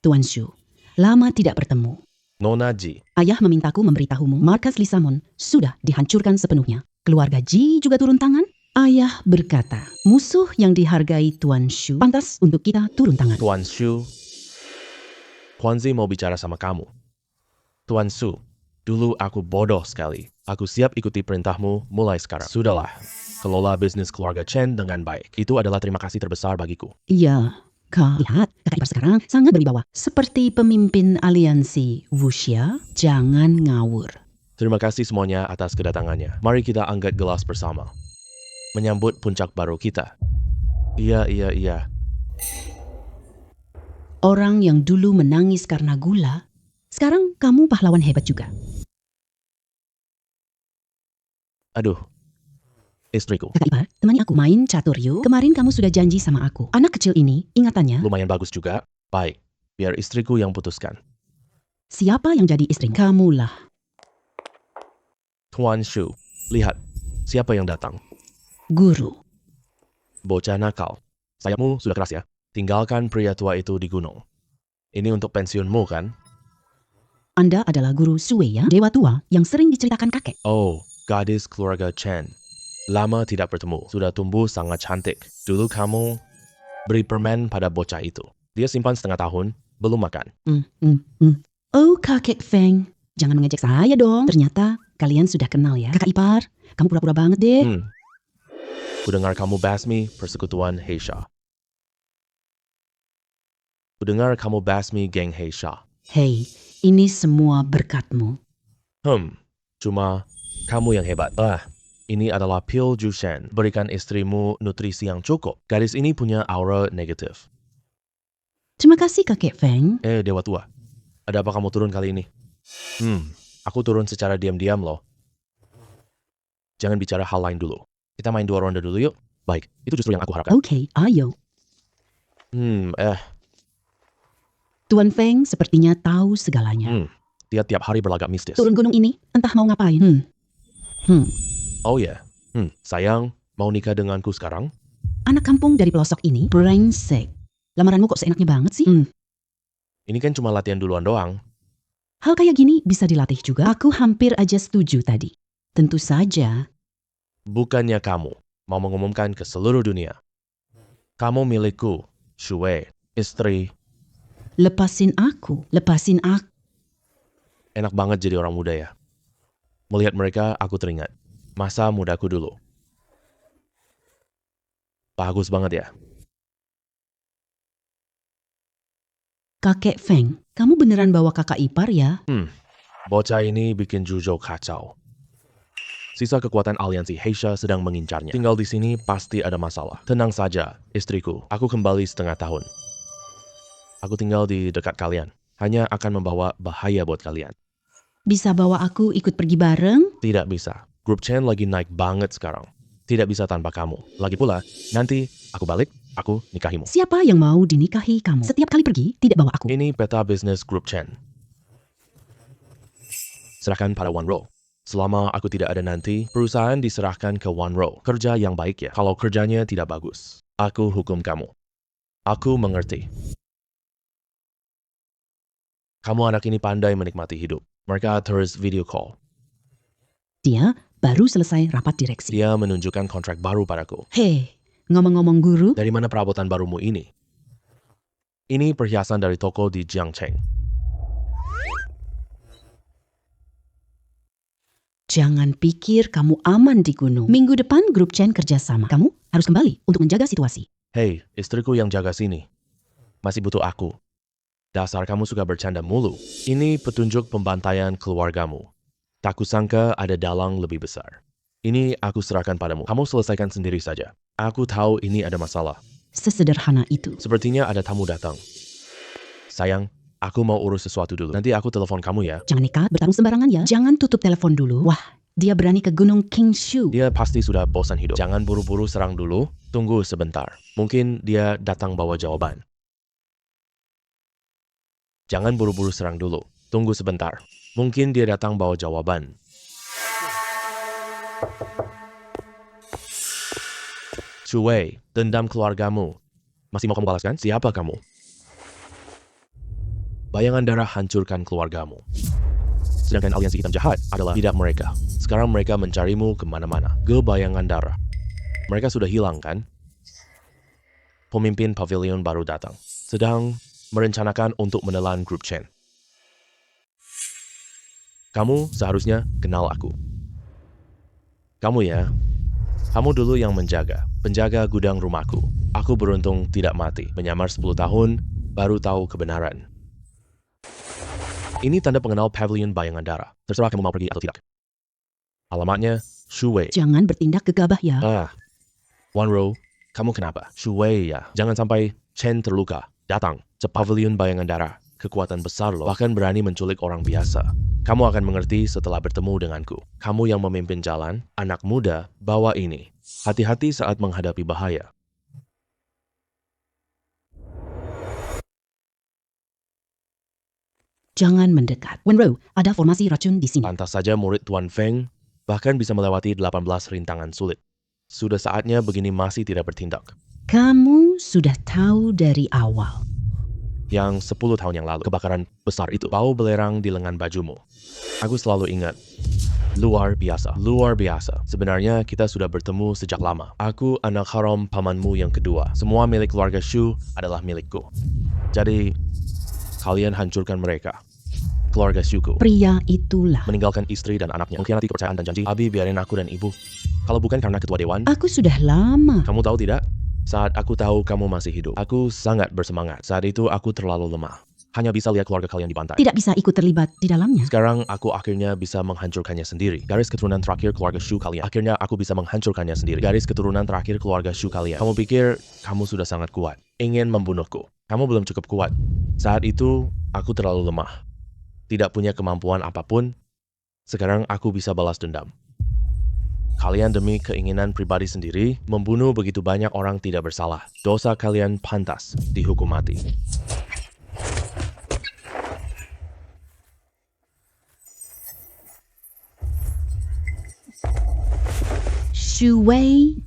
Tuan Shu, lama tidak bertemu. Nona Ji, Ayah memintaku memberitahumu, markas Lisamon sudah dihancurkan sepenuhnya. Keluarga Ji juga turun tangan. Ayah berkata, musuh yang dihargai Tuan Shu pantas untuk kita turun tangan. Tuan Shu, Huanzi mau bicara sama kamu. Tuan Shu, dulu aku bodoh sekali. Aku siap ikuti perintahmu mulai sekarang. Sudahlah, kelola bisnis keluarga Chen dengan baik. Itu adalah terima kasih terbesar bagiku. Iya, Kak. Lihat, kakak ipar sekarang sangat berwibawa. Seperti pemimpin aliansi Wuxia, jangan ngawur. Terima kasih semuanya atas kedatangannya. Mari kita angkat gelas bersama. Menyambut puncak baru kita. Iya. Orang yang dulu menangis karena gula, sekarang kamu pahlawan hebat juga. Aduh, istriku. Kakak ipar, temani aku main catur yuk. Kemarin kamu sudah janji sama aku. Anak kecil ini, ingatannya, Lumayan bagus juga. Baik, biar istriku yang putuskan. siapa yang jadi istri kamu lah. Tuan Shu, lihat, siapa yang datang. Guru. Bocah nakal. Sayapmu sudah keras ya. Tinggalkan pria tua itu di gunung. Ini untuk pensiunmu kan? Anda adalah guru Sue ya? Dewa tua yang sering diceritakan kakek. Oh, gadis keluarga Chen. Lama tidak bertemu. Sudah tumbuh sangat cantik. Dulu kamu beri permen pada bocah itu. Dia simpan setengah tahun, belum makan. Oh, kakek Feng. Jangan mengejek saya dong. Ternyata kalian sudah kenal ya. Kakak ipar, kamu pura-pura banget deh. Kudengar kamu basmi persekutuan Heisha. Kudengar kamu basmi geng Heisha. Hei, ini semua berkatmu. Cuma kamu yang hebat. Ini adalah pil Jushen. Berikan istrimu nutrisi yang cukup. Gadis ini punya aura negatif. Terima kasih kakek Feng. Dewa tua. Ada apa kamu turun kali ini? Aku turun secara diam-diam loh. Jangan bicara hal lain dulu. Kita main 2 ronde dulu yuk. Baik, itu justru yang aku harapkan. Oke, ayo. Tuan Feng sepertinya tahu segalanya. Dia tiap hari berlagak mistis. Turun gunung ini, entah mau ngapain. Oh ya, sayang, mau nikah denganku sekarang? Anak kampung dari pelosok ini brengsek. Lamaranmu kok seenaknya banget sih? Ini kan cuma latihan duluan doang. Hal kayak gini bisa dilatih juga. Aku hampir aja setuju tadi. Tentu saja. Bukannya kamu mau mengumumkan ke seluruh dunia. Kamu milikku, Shui, istri. Lepasin aku. Enak banget jadi orang muda ya. Melihat mereka, aku teringat masa mudaku dulu. Bagus banget ya. Kakek Feng, kamu beneran bawa kakak ipar ya? Bocah ini bikin Zhuzhou kacau. Sisa kekuatan aliansi Heisha sedang mengincarnya. Tinggal di sini pasti ada masalah. Tenang saja, istriku. Aku kembali setengah tahun. Aku tinggal di dekat kalian. Hanya akan membawa bahaya buat kalian. Bisa bawa aku ikut pergi bareng? Tidak bisa. Grup Chen lagi naik banget sekarang. Tidak bisa tanpa kamu. Lagi pula, nanti aku balik, aku nikahimu. Siapa yang mau dinikahi kamu? Setiap kali pergi, tidak bawa aku. Ini peta bisnis Grup Chen. Serahkan pada Wan Rou. Selama aku tidak ada nanti, perusahaan diserahkan ke Wan Rou. Kerja yang baik ya. Kalau kerjanya tidak bagus, aku hukum kamu. Aku mengerti. Kamu anak ini pandai menikmati hidup. Mereka terus video call. Dia baru selesai rapat direksi. Dia menunjukkan kontrak baru padaku. Hei, ngomong-ngomong guru, Dari mana perabotan barumu ini? Ini perhiasan dari toko di Jiangcheng. jangan pikir kamu aman di gunung. Minggu depan grup Chen kerjasama. Kamu harus kembali untuk menjaga situasi. Hei, istriku yang jaga sini. Masih butuh aku. Dasar kamu suka bercanda mulu. Ini petunjuk pembantaian keluargamu. Tak kusangka ada dalang lebih besar. Ini aku serahkan padamu. Kamu selesaikan sendiri saja. Aku tahu ini ada masalah. Sesederhana itu. Sepertinya ada tamu datang. Sayang, aku mau urus sesuatu dulu. Nanti aku telepon kamu ya. Jangan nekat bertarung sembarangan ya. Jangan tutup telepon dulu. Wah, dia berani ke gunung Kingshu. Dia pasti sudah bosan hidup. Jangan buru-buru serang dulu. Tunggu sebentar. Mungkin dia datang bawa jawaban. Jangan buru-buru serang dulu. Tunggu sebentar. Mungkin dia datang bawa jawaban. Shui, dendam keluargamu. Masih mau kamu balaskan? Siapa kamu? Bayangan darah hancurkan keluargamu. Sedangkan aliansi hitam jahat adalah tidak mereka. Sekarang mereka mencarimu kemana-mana. Ke bayangan darah. Mereka sudah hilang kan? Pemimpin pavilion baru datang. Sedang merencanakan untuk menelan grup Chen. Kamu seharusnya kenal aku. Kamu ya, kamu dulu yang penjaga gudang rumahku. Aku beruntung tidak mati, menyamar 10 tahun, baru tahu kebenaran. Ini tanda pengenal pavilion bayangan darah. Terserah kamu mau pergi atau tidak. Alamatnya, Shui. Jangan bertindak gegabah ya. Wan Rou, kamu kenapa? Shui ya, jangan sampai Chen terluka. Datang, ke pavilion bayangan darah. Kekuatan besar loh, bahkan berani menculik orang biasa. Kamu akan mengerti setelah bertemu denganku. Kamu yang memimpin jalan, anak muda, bawa ini. Hati-hati saat menghadapi bahaya. Jangan mendekat. Wenro, ada formasi racun di sini. Pantas saja murid Tuan Feng bahkan bisa melewati 18 rintangan sulit. Sudah saatnya begini masih tidak bertindak. Kamu sudah tahu dari awal. Yang 10 tahun yang lalu, kebakaran besar itu, bau belerang di lengan bajumu. Aku selalu ingat. Luar biasa, luar biasa. Sebenarnya kita sudah bertemu sejak lama. Aku anak haram pamanmu yang kedua. Semua milik keluarga Shu adalah milikku. Jadi, kalian hancurkan mereka. Keluarga Shuku. Pria itulah. Meninggalkan istri dan anaknya. Mengkhianati kepercayaan dan janji. Abi, biarin aku dan ibu. Kalau bukan karena ketua dewan, Aku sudah lama. kamu tahu tidak? Saat aku tahu kamu masih hidup, aku sangat bersemangat. Saat itu aku terlalu lemah. Hanya bisa lihat keluarga kalian dibantai. Tidak bisa ikut terlibat di dalamnya. Sekarang aku akhirnya bisa menghancurkannya sendiri. Garis keturunan terakhir keluarga Shu kalian. Akhirnya aku bisa menghancurkannya sendiri. Garis keturunan terakhir keluarga Shu kalian. Kamu pikir kamu sudah sangat kuat. Ingin membunuhku. Kamu belum cukup kuat. Saat itu, aku terlalu lemah. Tidak punya kemampuan apapun. Sekarang aku bisa balas dendam. Kalian demi keinginan pribadi sendiri, membunuh begitu banyak orang tidak bersalah. Dosa kalian pantas dihukum mati. Shu Wei,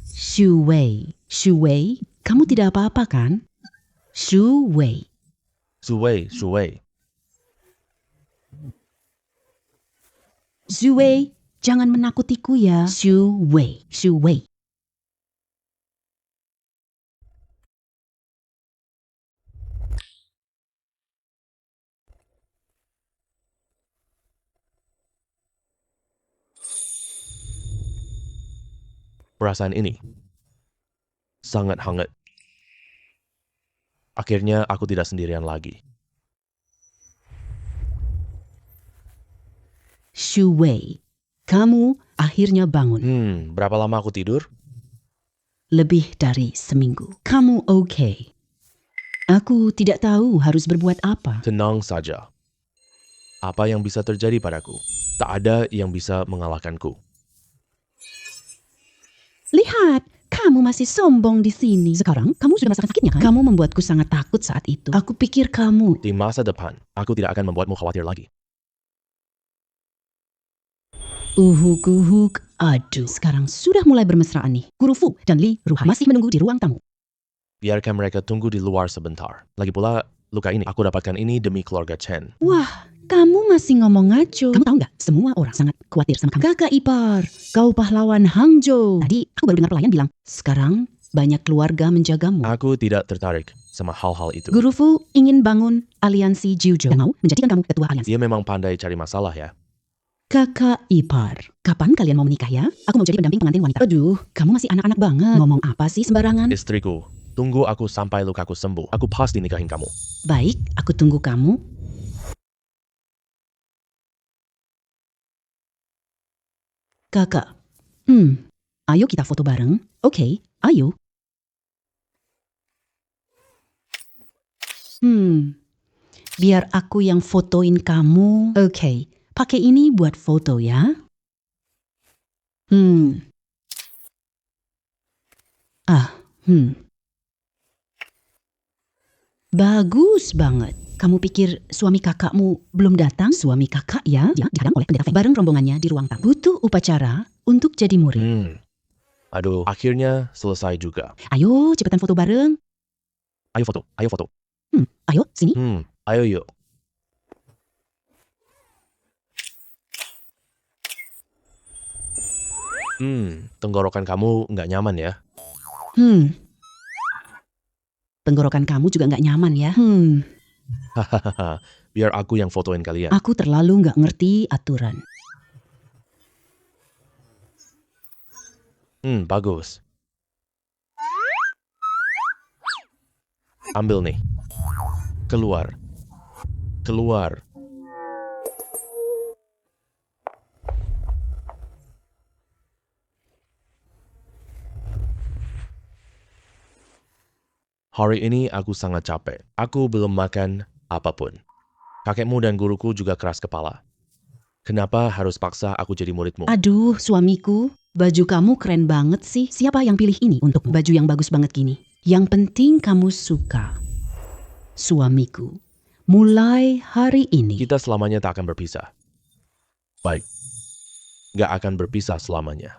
kamu tidak apa-apa kan? Shu Wei. Shu Wei. Shu Wei, jangan menakutiku ya. Shu Wei. Perasaan ini sangat hangat. Akhirnya aku tidak sendirian lagi. Shu Wei, kamu akhirnya bangun. Berapa lama aku tidur? Lebih dari seminggu. Kamu oke. Aku tidak tahu harus berbuat apa. Tenang saja. Apa yang bisa terjadi padaku? Tak ada yang bisa mengalahkanku. Lihat, kamu masih sombong di sini. Sekarang kamu sudah merasakan sakitnya kan? Kamu membuatku sangat takut saat itu. Aku pikir kamu. Di masa depan, aku tidak akan membuatmu khawatir lagi. Uhuk. Aduh, sekarang sudah mulai bermesraan nih. Guru Fu dan Li Ruhai masih menunggu di ruang tamu. Biarkan mereka tunggu di luar sebentar. Lagi pula, luka ini, aku dapatkan ini demi keluarga Chen. Wah, kamu masih ngomong ngaco. Kamu tahu nggak? Semua orang sangat khawatir sama kamu. Kakak ipar, kau pahlawan Hangzhou. Tadi aku baru dengar pelayan bilang, sekarang banyak keluarga menjagamu. Aku tidak tertarik sama hal-hal itu. Guru Fu ingin bangun aliansi Jiuzhou dan mau menjadikan kamu ketua aliansi. Dia memang pandai cari masalah ya. Kakak ipar, kapan kalian mau menikah ya? Aku mau jadi pendamping pengantin wanita. Aduh, kamu masih anak-anak banget. Ngomong apa sih sembarangan? Istriku, tunggu aku sampai lukaku sembuh. Aku pasti nikahin kamu. Baik, aku tunggu kamu. Kakak, ayo kita foto bareng. Oke, ayo. Biar aku yang fotoin kamu. Oke, pakai ini buat foto ya. Bagus banget. Kamu pikir suami kakakmu belum datang? Suami kakak ya? Dia dihadang oleh pendeta Feng bareng rombongannya di ruang tamu. Butuh upacara untuk jadi murid. Aduh, akhirnya selesai juga. Ayo, cepetan foto bareng. Ayo foto. Ayo, sini. Ayo yuk. Tenggorokan kamu nggak nyaman ya? Tenggorokan kamu juga nggak nyaman ya? Hahaha, biar aku yang fotoin kalian. Aku terlalu nggak ngerti aturan. Bagus. Ambil nih. Keluar. Hari ini aku sangat capek. Aku belum makan apapun. Kakekmu dan guruku juga keras kepala. Kenapa harus paksa aku jadi muridmu? Aduh, suamiku, baju kamu keren banget sih. Siapa yang pilih ini untuk baju yang bagus banget gini? Yang penting kamu suka. Suamiku, mulai hari ini. Kita selamanya tak akan berpisah. Baik. Gak akan berpisah selamanya.